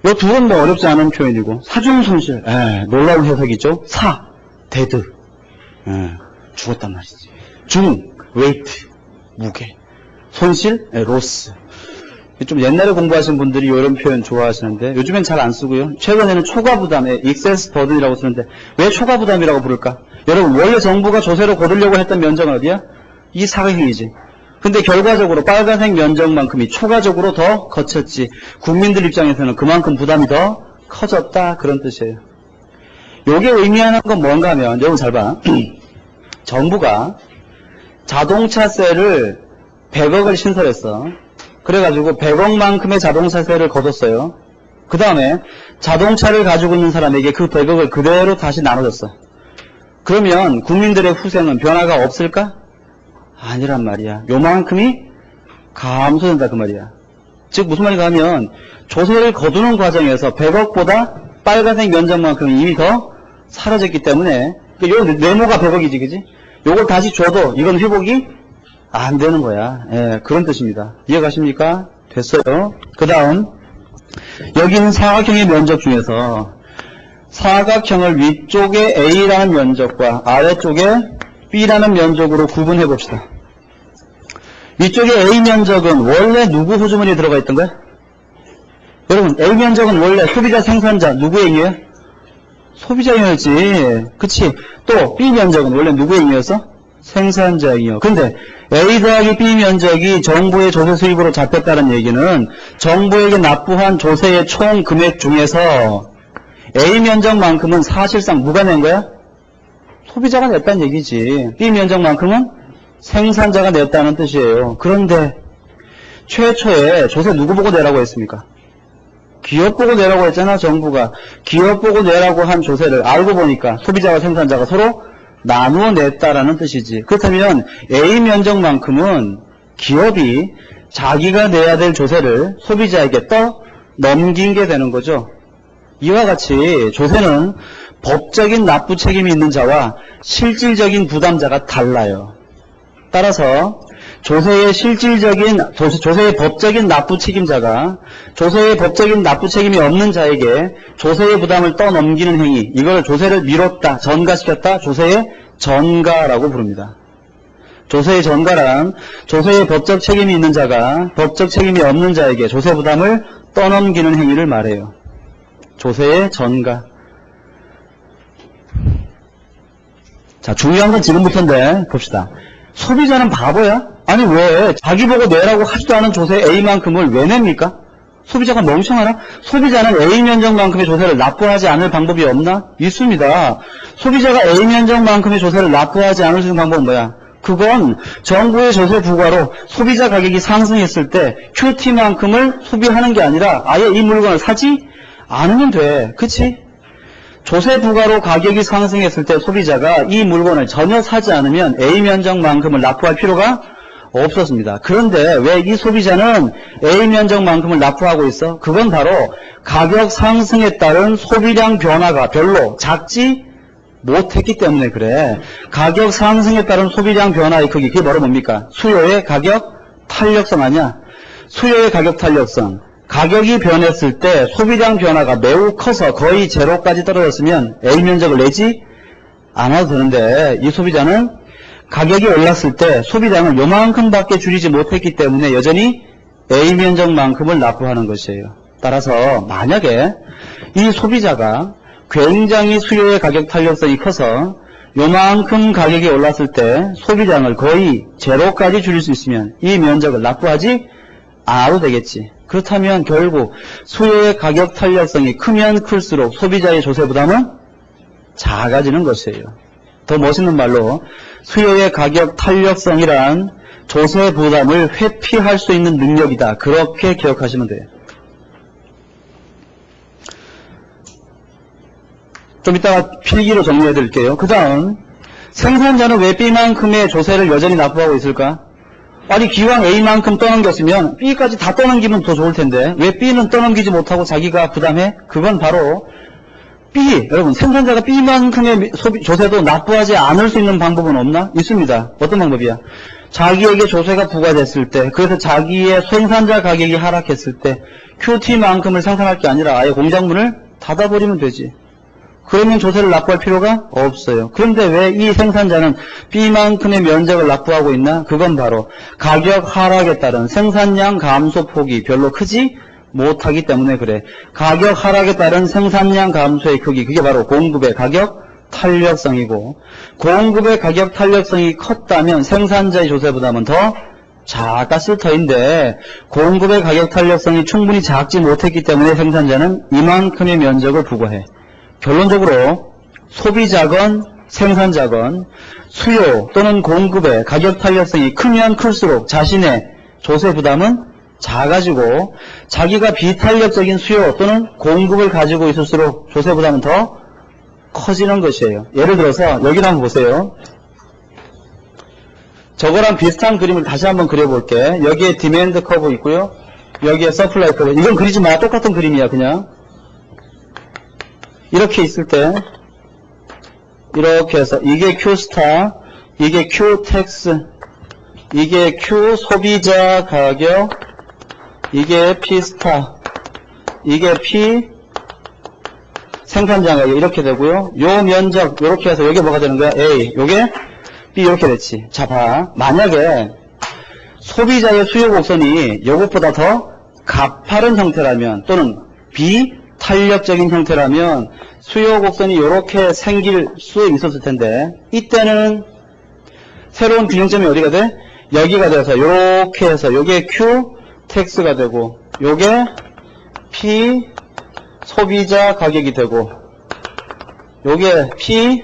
이 둘은 뭐 어렵지 않은 표현이고, 사중 손실, 놀라운 해석이죠. 데드, 죽었단 말이지. 중, 웨이트, 무게. 손실, 로스. 좀 옛날에 공부하신 분들이 이런 표현 좋아하시는데 요즘엔 잘 안 쓰고요. 최근에는 초과 부담에 excess burden이라고 쓰는데 왜 초과 부담이라고 부를까? 여러분, 원래 정부가 조세로 거두려고 했던 면적은 어디야? 이 사각형이지. 근데 결과적으로 빨간색 면적만큼이 초과적으로 더 거쳤지. 국민들 입장에서는 그만큼 부담이 더 커졌다, 그런 뜻이에요. 요게 의미하는 건 뭔가 하면, 여러분 잘 봐. 정부가 자동차세를 100억을 신설했어. 그래가지고 100억만큼의 자동차세를 걷었어요. 그 다음에 자동차를 가지고 있는 사람에게 그 100억을 그대로 다시 나눠줬어. 그러면 국민들의 후생은 변화가 없을까? 아니란 말이야. 요만큼이 감소된다 그 말이야. 즉 무슨 말인가 하면 조세를 거두는 과정에서 100억보다 빨간색 면적만큼 이미 더 사라졌기 때문에 요 네모가 100억이지, 그지? 요걸 다시 줘도 이건 회복이 안 되는 거야. 예, 그런 뜻입니다. 이해가십니까? 됐어요. 그 다음, 여기는 사각형의 면적 중에서 사각형을 위쪽에 A라는 면적과 아래쪽에 B라는 면적으로 구분해 봅시다. 위쪽에 A 면적은 원래 누구 호주머니에 들어가 있던 거야? 여러분, A 면적은 원래 소비자 생산자 누구의 의미예요? 소비자의 의미였지. 그치? 또 B 면적은 원래 누구의 의미였어? 생산자의 의미요. 근데 A 더하기 B 면적이 정부의 조세 수입으로 잡혔다는 얘기는 정부에게 납부한 조세의 총 금액 중에서 A 면적만큼은 사실상 누가 낸 거야? 소비자가 냈다는 얘기지. B 면적만큼은 생산자가 냈다는 뜻이에요. 그런데 최초에 조세 누구 보고 내라고 했습니까? 기업 보고 내라고 했잖아. 정부가 기업 보고 내라고 한 조세를 알고 보니까 소비자와 생산자가 서로 나누어 냈다라는 뜻이지. 그렇다면 A 면적만큼은 기업이 자기가 내야 될 조세를 소비자에게 넘긴 게 되는 거죠. 이와 같이 조세는 법적인 납부 책임이 있는 자와 실질적인 부담자가 달라요. 따라서 조세의 조세의 법적인 납부 책임자가 조세의 법적인 납부 책임이 없는 자에게 조세의 부담을 떠넘기는 행위, 이걸 조세를 미뤘다, 전가시켰다, 조세의 전가라고 부릅니다. 조세의 전가란 조세의 법적 책임이 있는 자가 법적 책임이 없는 자에게 조세 부담을 떠넘기는 행위를 말해요. 조세의 전가. 자, 중요한 건 지금부터인데 봅시다. 소비자는 바보야? 아니 왜 자기 보고 내라고 하지도 않은 조세 A만큼을 왜 냅니까? 소비자가 멍청하나? 소비자는 A 면적만큼의 조세를 납부하지 않을 방법이 없나? 있습니다. 소비자가 A 면적만큼의 조세를 납부하지 않을 수 있는 방법은 뭐야? 그건 정부의 조세 부과로 소비자 가격이 상승했을 때 QT만큼을 소비하는 게 아니라 아예 이 물건을 사지 않으면 돼. 그치? 조세 부과로 가격이 상승했을 때 소비자가 이 물건을 전혀 사지 않으면 A 면적만큼을 납부할 필요가 없었습니다. 그런데 왜 이 소비자는 A 면적만큼을 납부하고 있어? 그건 바로 가격 상승에 따른 소비량 변화가 별로 작지 못했기 때문에 그래. 가격 상승에 따른 소비량 변화의 크기, 그게 바로 뭡니까? 수요의 가격 탄력성 아니야? 수요의 가격 탄력성. 가격이 변했을 때 소비량 변화가 매우 커서 거의 제로까지 떨어졌으면 A 면적을 내지 않아도 되는데 이 소비자는 가격이 올랐을 때 소비량을 요만큼밖에 줄이지 못했기 때문에 여전히 A 면적만큼을 납부하는 것이에요. 따라서 만약에 이 소비자가 굉장히 수요의 가격 탄력성이 커서 요만큼 가격이 올랐을 때 소비량을 거의 제로까지 줄일 수 있으면 이 면적을 납부하지 않아도 되겠지. 그렇다면 결국 수요의 가격 탄력성이 크면 클수록 소비자의 조세 부담은 작아지는 것이에요. 더 멋있는 말로 수요의 가격 탄력성이란 조세 부담을 회피할 수 있는 능력이다. 그렇게 기억하시면 돼요. 좀 이따가 필기로 정리해 드릴게요. 그 다음 생산자는 왜 B만큼의 조세를 여전히 납부하고 있을까? 아니 기왕 A만큼 떠넘겼으면 B까지 다 떠넘기면 더 좋을 텐데 왜 B는 떠넘기지 못하고 자기가 부담해? 그건 바로 B, 여러분 생산자가 B만큼의 조세도 납부하지 않을 수 있는 방법은 없나? 있습니다. 어떤 방법이야? 자기에게 조세가 부과됐을 때, 그래서 자기의 생산자 가격이 하락했을 때 QT만큼을 생산할 게 아니라 아예 공장문을 닫아버리면 되지. 그러면 조세를 납부할 필요가 없어요. 그런데 왜 이 생산자는 B만큼의 면적을 납부하고 있나? 그건 바로 가격 하락에 따른 생산량 감소 폭이 별로 크지 못하기 때문에 그래. 가격 하락에 따른 생산량 감소의 크기, 그게 바로 공급의 가격 탄력성이고, 공급의 가격 탄력성이 컸다면 생산자의 조세 부담은 더 작았을 터인데 공급의 가격 탄력성이 충분히 작지 못했기 때문에 생산자는 이만큼의 면적을 부과해. 결론적으로 소비자건 생산자건 수요 또는 공급의 가격 탄력성이 크면 클수록 자신의 조세 부담은 작아지고 자기가 비탄력적인 수요 또는 공급을 가지고 있을수록 조세 부담은 더 커지는 것이에요. 예를 들어서 여기를 한번 보세요. 저거랑 비슷한 그림을 다시 한번 그려볼게. 여기에 디맨드 커브 있고요. 여기에 서플라이 커브. 이건 그리지 마. 똑같은 그림이야 그냥. 이렇게 있을 때 이렇게 해서 이게 Q스타, 이게 Q텍스, 이게 Q 소비자 가격, 이게 P 스타, 이게 P 생산자 가격 이렇게 되고요. 요 면적 요렇게 해서 요게 뭐가 되는 거야? A, 요게 B 이렇게 됐지. 자, 봐. 만약에 소비자의 수요 곡선이 요것보다 더 가파른 형태라면 또는 비탄력적인 형태라면 수요 곡선이 요렇게 생길 수 있었을 텐데 이때는 새로운 균형점이 어디가 돼? 여기가 돼서 요렇게 해서 요게 Q 텍스가 되고 요게 P 소비자 가격이 되고 요게 P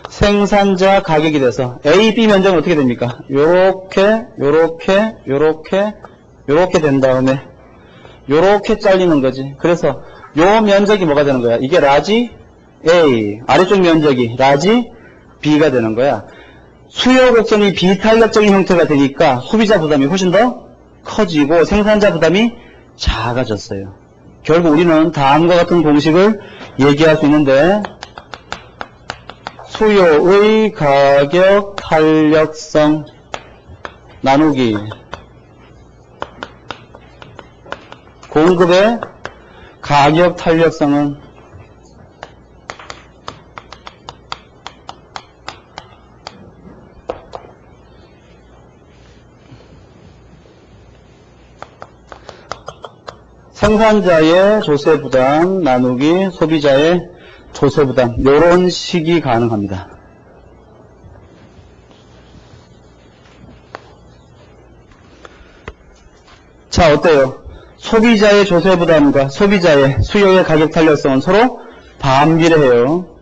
생산자 가격이 돼서 A, B 면적은 어떻게 됩니까? 요렇게 요렇게 요렇게 요렇게 된 다음에 요렇게 잘리는 거지. 그래서 요 면적이 뭐가 되는 거야? 이게 라지 A, 아래쪽 면적이 라지 B가 되는 거야. 수요 곡선이 비탄력적인 형태가 되니까 소비자 부담이 훨씬 더 커지고 생산자 부담이 작아졌어요. 결국 우리는 다음과 같은 공식을 얘기할 수 있는데 수요의 가격 탄력성 나누기 공급의 가격 탄력성은 생산자의 조세 부담 나누기 소비자의 조세 부담 이런 식이 가능합니다. 자, 어때요? 소비자의 조세 부담과 소비자의 수요의 가격 탄력성은 서로 반비례해요.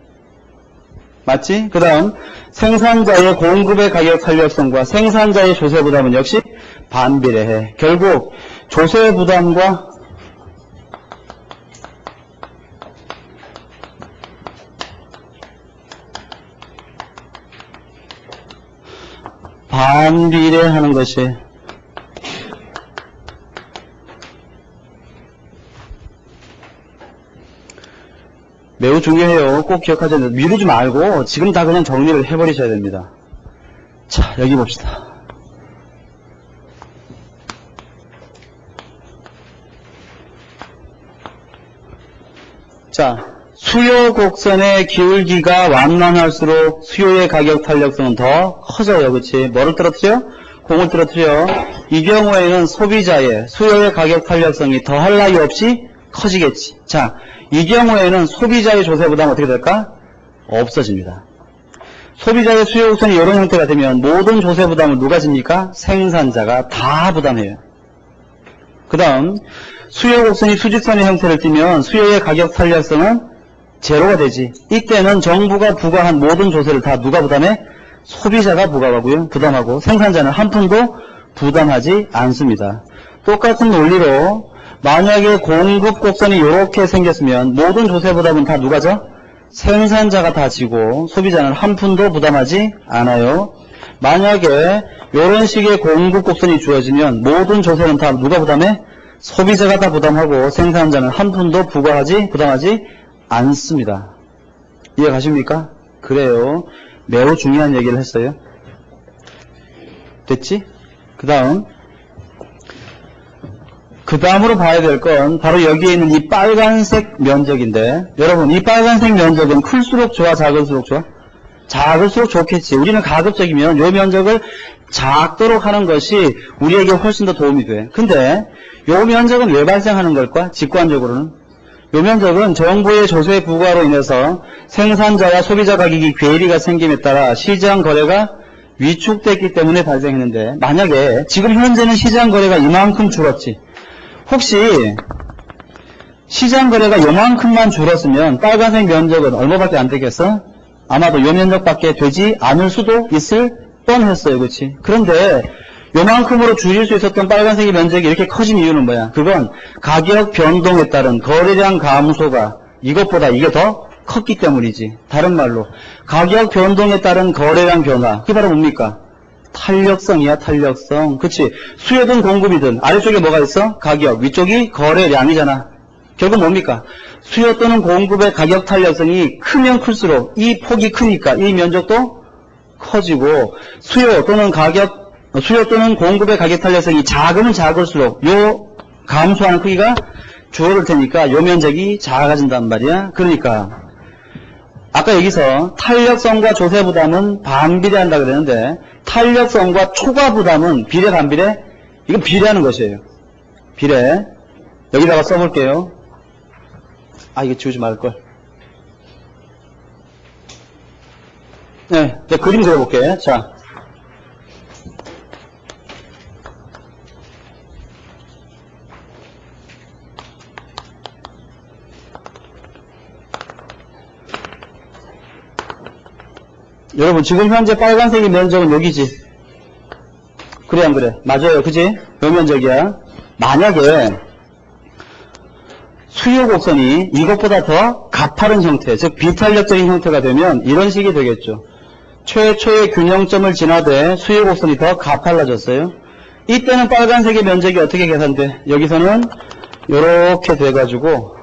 맞지? 그 다음 생산자의 공급의 가격 탄력성과 생산자의 조세 부담은 역시 반비례해. 결국 조세 부담과 반비례하는 것이 매우 중요해요. 꼭 기억하셔야 돼요. 미루지 말고 지금 다 그냥 정리를 해버리셔야 됩니다. 자, 여기 봅시다. 자, 수요 곡선의 기울기가 완만할수록 수요의 가격 탄력성은 더 커져요. 그치? 뭐를 떨어뜨려? 공을 떨어뜨려. 이 경우에는 소비자의 수요의 가격 탄력성이 더할 나위 없이 커지겠지. 자, 이 경우에는 소비자의 조세 부담은 어떻게 될까? 없어집니다. 소비자의 수요 곡선이 이런 형태가 되면 모든 조세 부담을 누가 집니까? 생산자가 다 부담해요. 그 다음 수요 곡선이 수직선의 형태를 띠면 수요의 가격 탄력성은 제로가 되지. 이때는 정부가 부과한 모든 조세를 다 누가 부담해? 소비자가 부담하고 생산자는 한 푼도 부담하지 않습니다. 똑같은 논리로 만약에 공급 곡선이 이렇게 생겼으면 모든 조세 부담은 다 누가 져? 생산자가 다 지고 소비자는 한 푼도 부담하지 않아요. 만약에 이런 식의 공급 곡선이 주어지면 모든 조세는 다 누가 부담해? 소비자가 다 부담하고 생산자는 한 푼도 부담하지 않습니다. 이해 가십니까? 그래요. 매우 중요한 얘기를 했어요. 됐지? 그 다음으로 봐야 될 건 바로 여기에 있는 이 빨간색 면적인데 여러분 이 빨간색 면적은 클수록 좋아 작을수록 좋아? 작을수록 좋겠지. 우리는 가급적이면 이 면적을 작도록 하는 것이 우리에게 훨씬 더 도움이 돼. 근데 이 면적은 왜 발생하는 걸까? 직관적으로는 이 면적은 정부의 조세 부과로 인해서 생산자와 소비자 가격이 괴리가 생김에 따라 시장 거래가 위축됐기 때문에 발생했는데 만약에 지금 현재는 시장 거래가 이만큼 줄었지. 혹시 시장 거래가 요만큼만 줄었으면 빨간색 면적은 얼마밖에 안 되겠어? 아마도 요 면적밖에 되지 않을 수도 있을 뻔했어요. 그렇지? 그런데 요만큼으로 줄일 수 있었던 빨간색의 면적이 이렇게 커진 이유는 뭐야? 그건 가격 변동에 따른 거래량 감소가 이것보다 이게 더 컸기 때문이지. 다른 말로 가격 변동에 따른 거래량 변화. 그게 바로 뭡니까? 탄력성이야, 탄력성. 그치? 수요든 공급이든 아래쪽에 뭐가 있어? 가격. 위쪽이 거래량이잖아. 결국 뭡니까? 수요 또는 공급의 가격 탄력성이 크면 클수록 이 폭이 크니까 이 면적도 커지고 수요 또는 가격 수요 또는 공급의 가격 탄력성이 작으면 작을수록 요 감소하는 크기가 줄어들 테니까 요 면적이 작아진단 말이야. 그러니까 아까 여기서 탄력성과 조세 부담은 반비례한다 그랬는데 탄력성과 초과 부담은 비례 반비례? 이건 비례하는 것이에요. 비례. 여기다가 써볼게요. 아, 이거 지우지 말걸. 네, 내가 그림 그려볼게. 자. 여러분, 지금 현재 빨간색이 면적은 여기지. 그래, 안 그래? 맞아요. 그지? 요 면적이야. 만약에 수요 곡선이 이것보다 더 가파른 형태, 즉 비탄력적인 형태가 되면 이런 식이 되겠죠. 최초의 균형점을 지나되 수요 곡선이 더 가팔라졌어요. 이때는 빨간색의 면적이 어떻게 계산돼? 여기서는 이렇게 돼가지고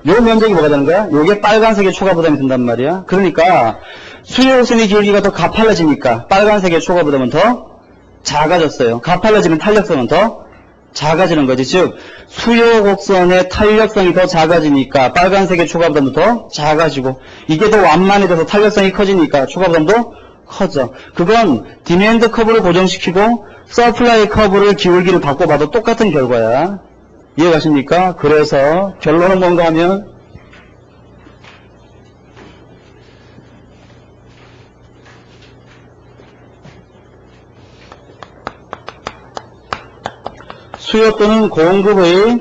요 면적이 뭐가 되는 거야? 요게 빨간색의 초과 부담이 든단 말이야. 그러니까 수요 곡선의 기울기가 더 가팔라지니까 빨간색의 초과 부담은 더 작아졌어요. 가팔라지면 탄력성은 더 작아지는 거지. 즉 수요 곡선의 탄력성이 더 작아지니까 빨간색의 초과 부담도 더 작아지고 이게 더 완만해져서 탄력성이 커지니까 초과 부담도 커져. 그건 디맨드 커브를 고정시키고 서플라이 커브를 기울기를 바꿔봐도 똑같은 결과야. 이해가십니까? 그래서 결론은 뭔가 하면 수요 또는 공급의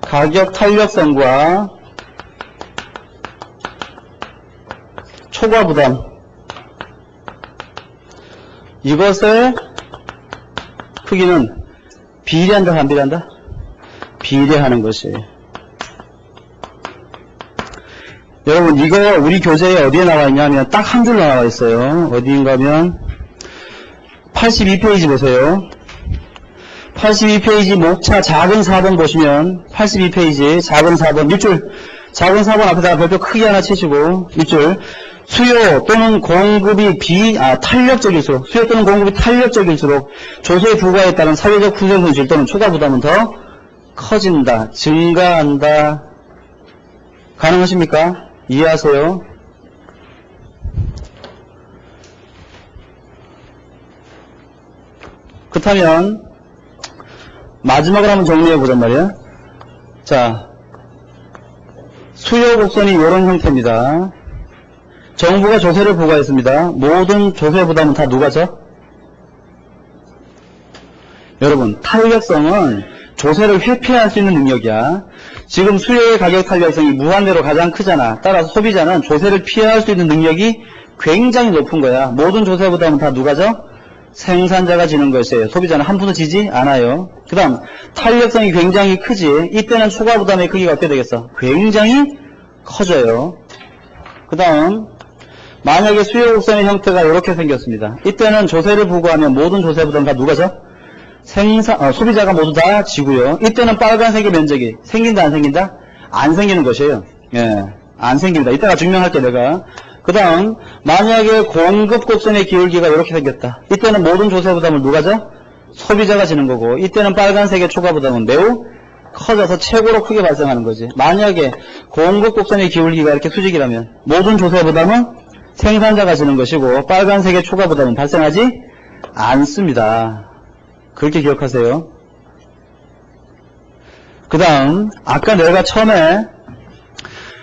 가격 탄력성과 초과 부담 이것의 크기는 비례한다, 안 비례한다? 비례하는 것이에요. 여러분, 이거 우리 교재에 어디에 나와 있냐면 딱 한 줄로 나와 있어요. 어디인가 하면 82페이지 보세요. 82페이지 목차 작은 4번 보시면 82페이지 작은 4번 밑줄 작은 4번 앞에다가 별표 크게 하나 치시고 밑줄 수요 또는 공급이 탄력적일수록 수요 또는 공급이 탄력적일수록 조세 부과에 따른 사회적 후생 손실 또는 초과 부담은 더 커진다, 증가한다. 가능하십니까? 이해하세요? 그렇다면 마지막으로 한번 정리해 보란 말이야. 자, 수요 곡선이 이런 형태입니다. 정부가 조세를 부과했습니다. 모든 조세 부담은 다 누가 져? 여러분, 탄력성은 조세를 회피할 수 있는 능력이야. 지금 수요의 가격 탄력성이 무한대로 가장 크잖아. 따라서 소비자는 조세를 피할 수 있는 능력이 굉장히 높은 거야. 모든 조세 부담은 다 누가 져? 생산자가 지는 것이에요. 소비자는 한 푼도 지지 않아요. 그 다음 탄력성이 굉장히 크지. 이때는 초과 부담의 크기가 어떻게 되겠어? 굉장히 커져요. 그 다음 만약에 수요 곡선의 형태가 이렇게 생겼습니다. 이때는 조세를 부과하면 모든 조세 부담 다 누가 져? 소비자가 모두 다 지고요. 이때는 빨간색의 면적이 생긴다 안 생긴다? 안 생기는 것이에요. 예, 안 생깁니다. 이따가 증명할게 내가. 그 다음 만약에 공급 곡선의 기울기가 이렇게 생겼다. 이때는 모든 조세 부담을 누가 져? 소비자가 지는 거고 이때는 빨간색의 초과 부담은 매우 커져서 최고로 크게 발생하는 거지. 만약에 공급 곡선의 기울기가 이렇게 수직이라면 모든 조세 부담은 생산자가 지는 것이고 빨간색의 초과 부담은 발생하지 않습니다. 그렇게 기억하세요. 그 다음 아까 내가 처음에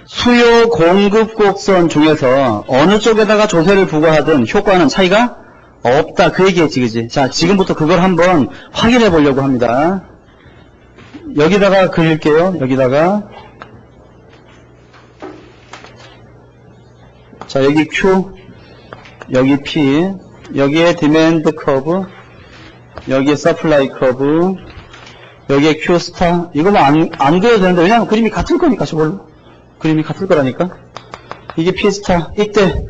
수요 공급 곡선 중에서 어느 쪽에다가 조세를 부과하든 효과는 차이가 없다 그 얘기했지, 그지? 자, 지금부터 그걸 한번 확인해 보려고 합니다. 여기다가 그릴게요. 여기다가 자, 여기 Q, 여기 P, 여기에 디맨드 커브, 여기에 서플라이 커브, 여기에 Q 스타. 이거 뭐 안 그려도 되는데 왜냐면 그림이 같을 거니까 저걸로. 그림이 같을 거라니까. 이게 P 스타. 이때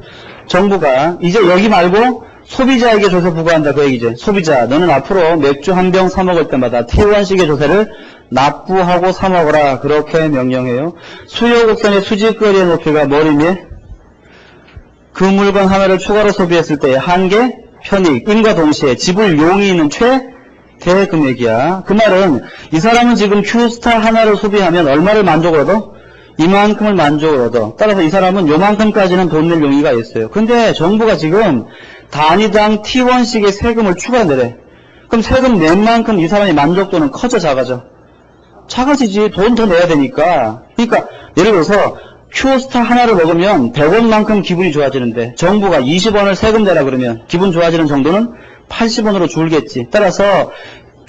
정부가 이제 여기 말고 소비자에게 조세 부과한다 그 얘기지. 소비자 너는 앞으로 맥주 한 병 사 먹을 때마다 T1식의 조세를 납부하고 사 먹어라 그렇게 명령해요. 수요 곡선의 수직거리의 높이가 뭘 의미해? 그 물건 하나를 추가로 소비했을 때의 한계, 편익, 인과 동시에 지불 용이 있는 최대 금액이야. 그 말은 이 사람은 지금 Q스타 하나를 소비하면 얼마를 만족을 얻어? 이만큼을 만족을 얻어. 따라서 이 사람은 요만큼까지는 돈 낼 용의가 있어요. 근데 정부가 지금 단위당 T1씩의 세금을 추가 내래. 그럼 세금 낸 만큼 이 사람의 만족도는 커져 작아져? 작아지지. 돈 더 내야 되니까. 그러니까 예를 들어서 Q스타 하나를 먹으면 100원만큼 기분이 좋아지는데 정부가 20원을 세금 내라 그러면 기분 좋아지는 정도는 80원으로 줄겠지. 따라서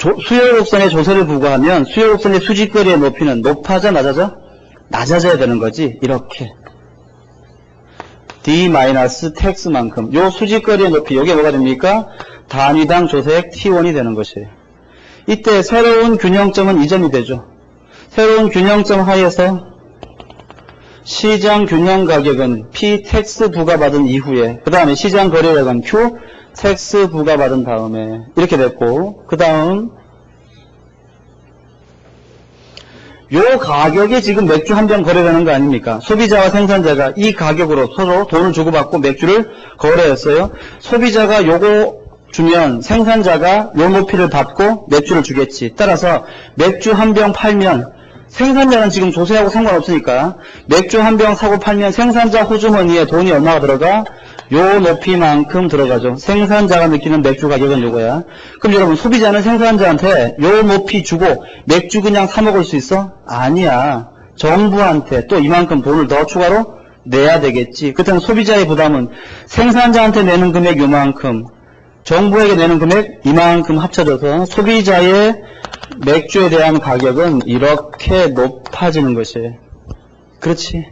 수요곡선에 조세를 부과하면 수요곡선의 수직거리의 높이는 높아져 낮아져? 낮아져야 되는 거지. 이렇게 D-X만큼 요 수직거리의 높이 요게 뭐가 됩니까? 단위당 조세액 T1이 되는 것이에요. 이때 새로운 균형점은 이 점이 되죠. 새로운 균형점 하에서 시장 균형 가격은 P 텍스 부과받은 이후에 그 다음에 시장 거래량은 Q 텍스 부과받은 다음에 이렇게 됐고 그 다음 요 가격에 지금 맥주 한 병 거래되는 거 아닙니까? 소비자와 생산자가 이 가격으로 서로 돈을 주고받고 맥주를 거래했어요. 소비자가 요거 주면 생산자가 요 높이를 받고 맥주를 주겠지. 따라서 맥주 한 병 팔면 생산자는 지금 조세하고 상관없으니까 맥주 한 병 사고 팔면 생산자 호주머니에 돈이 얼마가 들어가? 요 높이만큼 들어가죠. 생산자가 느끼는 맥주 가격은 요거야. 그럼 여러분 소비자는 생산자한테 요 높이 주고 맥주 그냥 사 먹을 수 있어? 아니야. 정부한테 또 이만큼 돈을 더 추가로 내야 되겠지. 그렇다면 소비자의 부담은 생산자한테 내는 금액 요만큼 정부에게 내는 금액 이만큼 합쳐져서 소비자의 맥주에 대한 가격은 이렇게 높아지는 것이에요. 그렇지.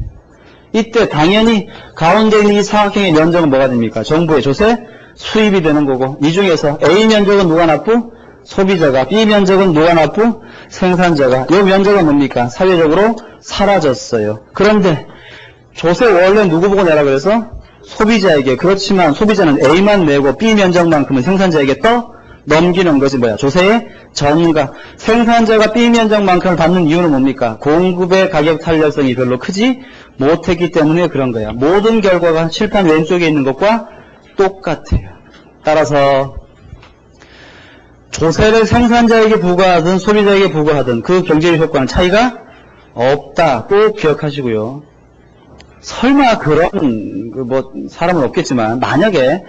이때 당연히 가운데 있는 이 사각형의 면적은 뭐가 됩니까? 정부의 조세 수입이 되는 거고 이 중에서 A 면적은 누가 납부? 소비자가. B 면적은 누가 납부? 생산자가. 이 면적은 뭡니까? 사회적으로 사라졌어요. 그런데 조세 원래 누구 보고 내라 그래서? 소비자에게. 그렇지만 소비자는 A만 내고 B 면적만큼은 생산자에게 떠 넘기는 것이 뭐야? 조세의 전가. 생산자가 B 면적만큼을 받는 이유는 뭡니까? 공급의 가격 탄력성이 별로 크지 못했기 때문에 그런 거야. 모든 결과가 칠판 왼쪽에 있는 것과 똑같아요. 따라서 조세를 생산자에게 부과하든 소비자에게 부과하든 그 경제적 효과는 차이가 없다. 꼭 기억하시고요. 설마 그런 사람은 없겠지만 만약에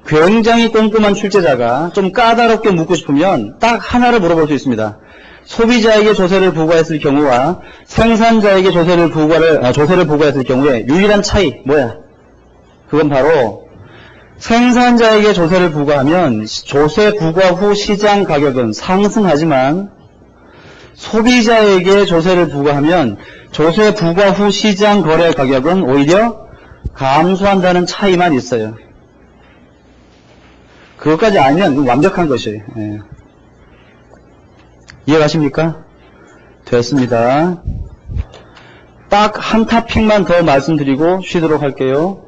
굉장히 꼼꼼한 출제자가 좀 까다롭게 묻고 싶으면 딱 하나를 물어볼 수 있습니다. 소비자에게 조세를 부과했을 경우와 생산자에게 조세를 부과했을 경우에 유일한 차이 뭐야? 그건 바로 생산자에게 조세를 부과하면 조세 부과 후 시장 가격은 상승하지만 소비자에게 조세를 부과하면 조세 부과 후 시장 거래 가격은 오히려 감소한다는 차이만 있어요. 그것까지 알면 완벽한 것이에요. 예. 이해가십니까? 됐습니다. 딱 한 토픽만 더 말씀드리고 쉬도록 할게요.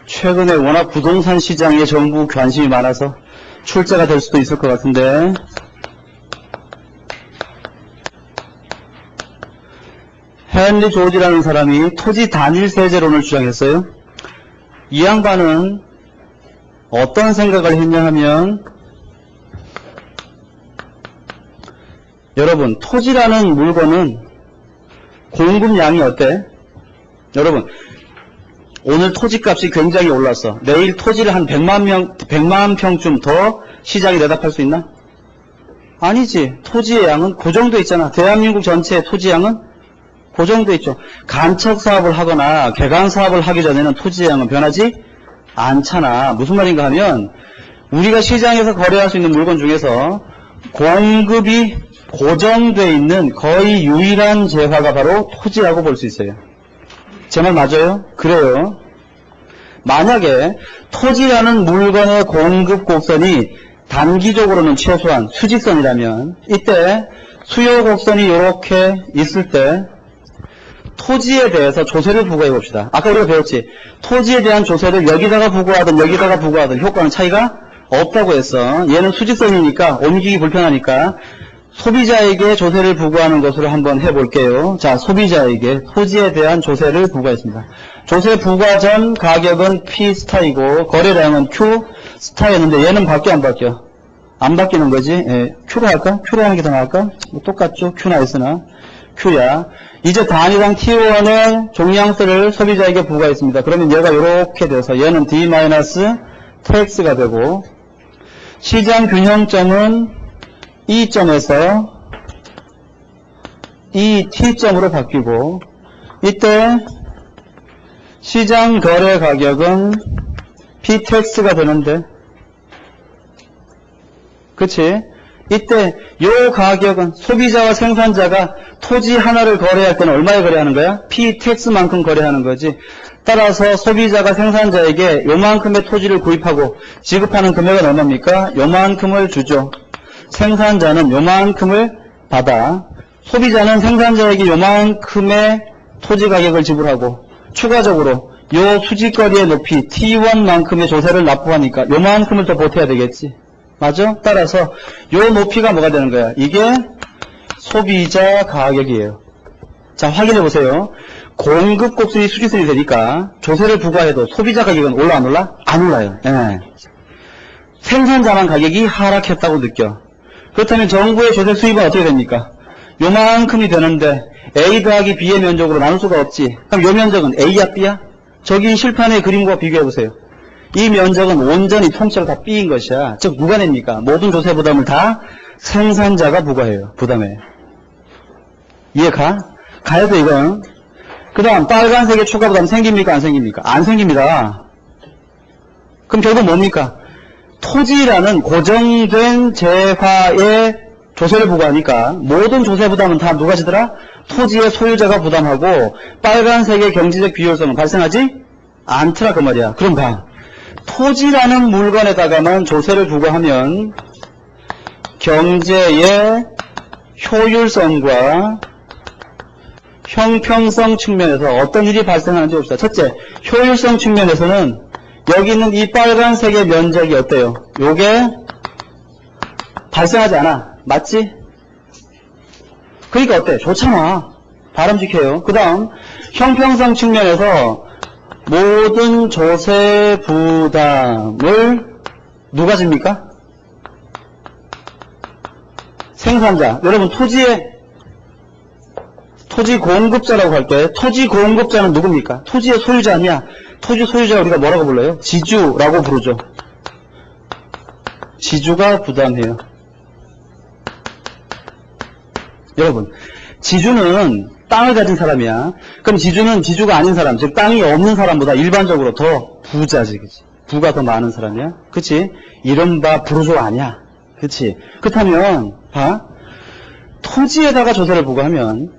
최근에 워낙 부동산 시장에 정부 관심이 많아서 출제가 될 수도 있을 것 같은데 헨리 조지라는 사람이 토지 단일세제론을 주장했어요. 이 양반은 어떤 생각을 했냐 하면 여러분 토지라는 물건은 공급량이 어때? 여러분 오늘 토지값이 굉장히 올랐어. 내일 토지를 한 100만 평쯤 더 시장에 내다 팔 수 있나? 아니지. 토지의 양은 고정돼 있잖아. 대한민국 전체의 토지 양은 고정돼 있죠. 간척 사업을 하거나 개간 사업을 하기 전에는 토지의 양은 변하지 않잖아. 무슨 말인가 하면 우리가 시장에서 거래할 수 있는 물건 중에서 공급이 고정되어 있는 거의 유일한 재화가 바로 토지라고 볼 수 있어요. 제 말 맞아요? 그래요. 만약에 토지라는 물건의 공급 곡선이 단기적으로는 최소한 수직선이라면 이때 수요 곡선이 이렇게 있을 때 토지에 대해서 조세를 부과해 봅시다. 아까 우리가 배웠지? 토지에 대한 조세를 여기다가 부과하든 여기다가 부과하든 효과는 차이가 없다고 했어. 얘는 수직선이니까 옮기기 불편하니까 소비자에게 조세를 부과하는 것으로 한번 해볼게요. 자, 소비자에게 토지에 대한 조세를 부과했습니다. 조세 부과 전 가격은 P 스타이고 거래량은 Q 스타였는데 얘는 바뀌어 안 바뀌어? 안 바뀌는 거지. 예, Q로 할까? Q로 하는 게 더 나을까? 뭐 똑같죠. Q나 S나 Q야. 이제 단위당 T1의 종량세를 소비자에게 부과했습니다. 그러면 얘가 이렇게 돼서 얘는 D-TX가 되고 시장 균형점은 이 점에서 이 T점으로 바뀌고 이때 시장 거래 가격은 PTX가 되는데 그치? 이때 요 가격은 소비자와 생산자가 토지 하나를 거래할 때는 얼마에 거래하는 거야? PTX만큼 거래하는 거지. 따라서 소비자가 생산자에게 요만큼의 토지를 구입하고 지급하는 금액은 얼마입니까? 요만큼을 주죠. 생산자는 요만큼을 받아. 소비자는 생산자에게 요만큼의 토지 가격을 지불하고 추가적으로 요 수직거리의 높이 T1만큼의 조세를 납부하니까 요만큼을 더 보태야 되겠지. 맞아? 따라서 요 높이가 뭐가 되는 거야? 이게 소비자 가격이에요. 자, 확인해 보세요. 공급 곡선이 수직선이 되니까 조세를 부과해도 소비자 가격은 올라 안 올라? 안 올라요. 예. 생산자만 가격이 하락했다고 느껴. 그렇다면 정부의 조세 수입은 어떻게 됩니까? 요만큼이 되는데 A 더하기 B의 면적으로 나눌 수가 없지. 그럼 요 면적은 A야 B야? 저기 실판의 그림과 비교해 보세요. 이 면적은 온전히 통째로 다 B인 것이야. 즉 누가 냅니까? 모든 조세 부담을 다 생산자가 부과해요. 부담해. 이해가? 가야 돼 이건. 그 다음 빨간색의 추가 부담 생깁니까? 안 생깁니까? 안 생깁니다. 그럼 결국 뭡니까? 토지라는 고정된 재화에 조세를 부과하니까 모든 조세 부담은 다 누가 지더라? 토지의 소유자가 부담하고 빨간색의 경제적 비효율성은 발생하지 않더라 그 말이야. 그럼 봐. 토지라는 물건에다가만 조세를 부과하면 경제의 효율성과 형평성 측면에서 어떤 일이 발생하는지 봅시다. 첫째, 효율성 측면에서는 여기 있는 이 빨간색의 면적이 어때요? 요게 발생하지 않아. 맞지? 그러니까 어때? 좋잖아. 바람직해요. 그 다음 형평성 측면에서 모든 조세 부담을 누가 집니까? 생산자. 여러분 토지 공급자라고 할 때 토지 공급자는 누굽니까? 토지의 소유자 아니야. 토지 소유자 우리가 뭐라고 불러요? 지주라고 부르죠. 지주가 부담해요. 여러분, 지주는 땅을 가진 사람이야. 그럼 지주는 지주가 아닌 사람, 즉 땅이 없는 사람보다 일반적으로 더 부자지, 그치? 부가 더 많은 사람이야. 그치? 이른바 부르주아 아니야. 그치? 그렇다면 봐. 토지에다가 조세를 부과하면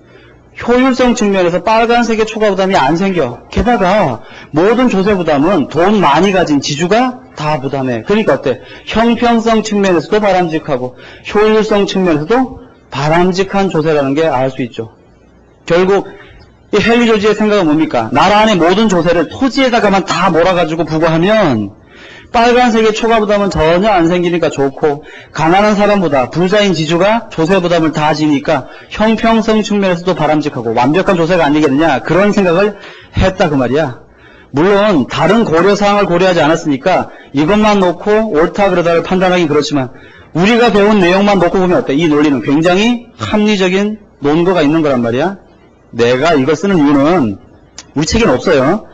효율성 측면에서 빨간색의 추가 부담이 안 생겨. 게다가 모든 조세 부담은 돈 많이 가진 지주가 다 부담해. 그러니까 어때? 형평성 측면에서도 바람직하고 효율성 측면에서도 바람직한 조세라는 게 알 수 있죠. 결국 이 헨리 조지의 생각은 뭡니까? 나라 안의 모든 조세를 토지에다가만 다 몰아가지고 부과하면 빨간색의 초과 부담은 전혀 안 생기니까 좋고 가난한 사람보다 부자인 지주가 조세 부담을 다 지니까 형평성 측면에서도 바람직하고 완벽한 조세가 아니겠느냐 그런 생각을 했다 그 말이야. 물론 다른 고려사항을 고려하지 않았으니까 이것만 놓고 옳다 그러다를 판단하긴 그렇지만 우리가 배운 내용만 놓고 보면 어때? 이 논리는 굉장히 합리적인 논거가 있는 거란 말이야. 내가 이걸 쓰는 이유는 우리 책에는 없어요.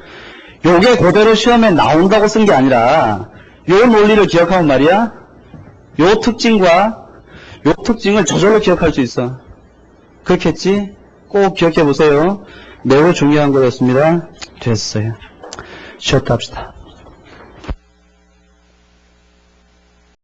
요게 그대로 시험에 나온다고 쓴 게 아니라 요 논리를 기억하면 말이야. 요 특징과 요 특징을 저절로 기억할 수 있어. 그렇겠지? 꼭 기억해 보세요. 매우 중요한 거였습니다. 됐어요. 쉬었다 합시다.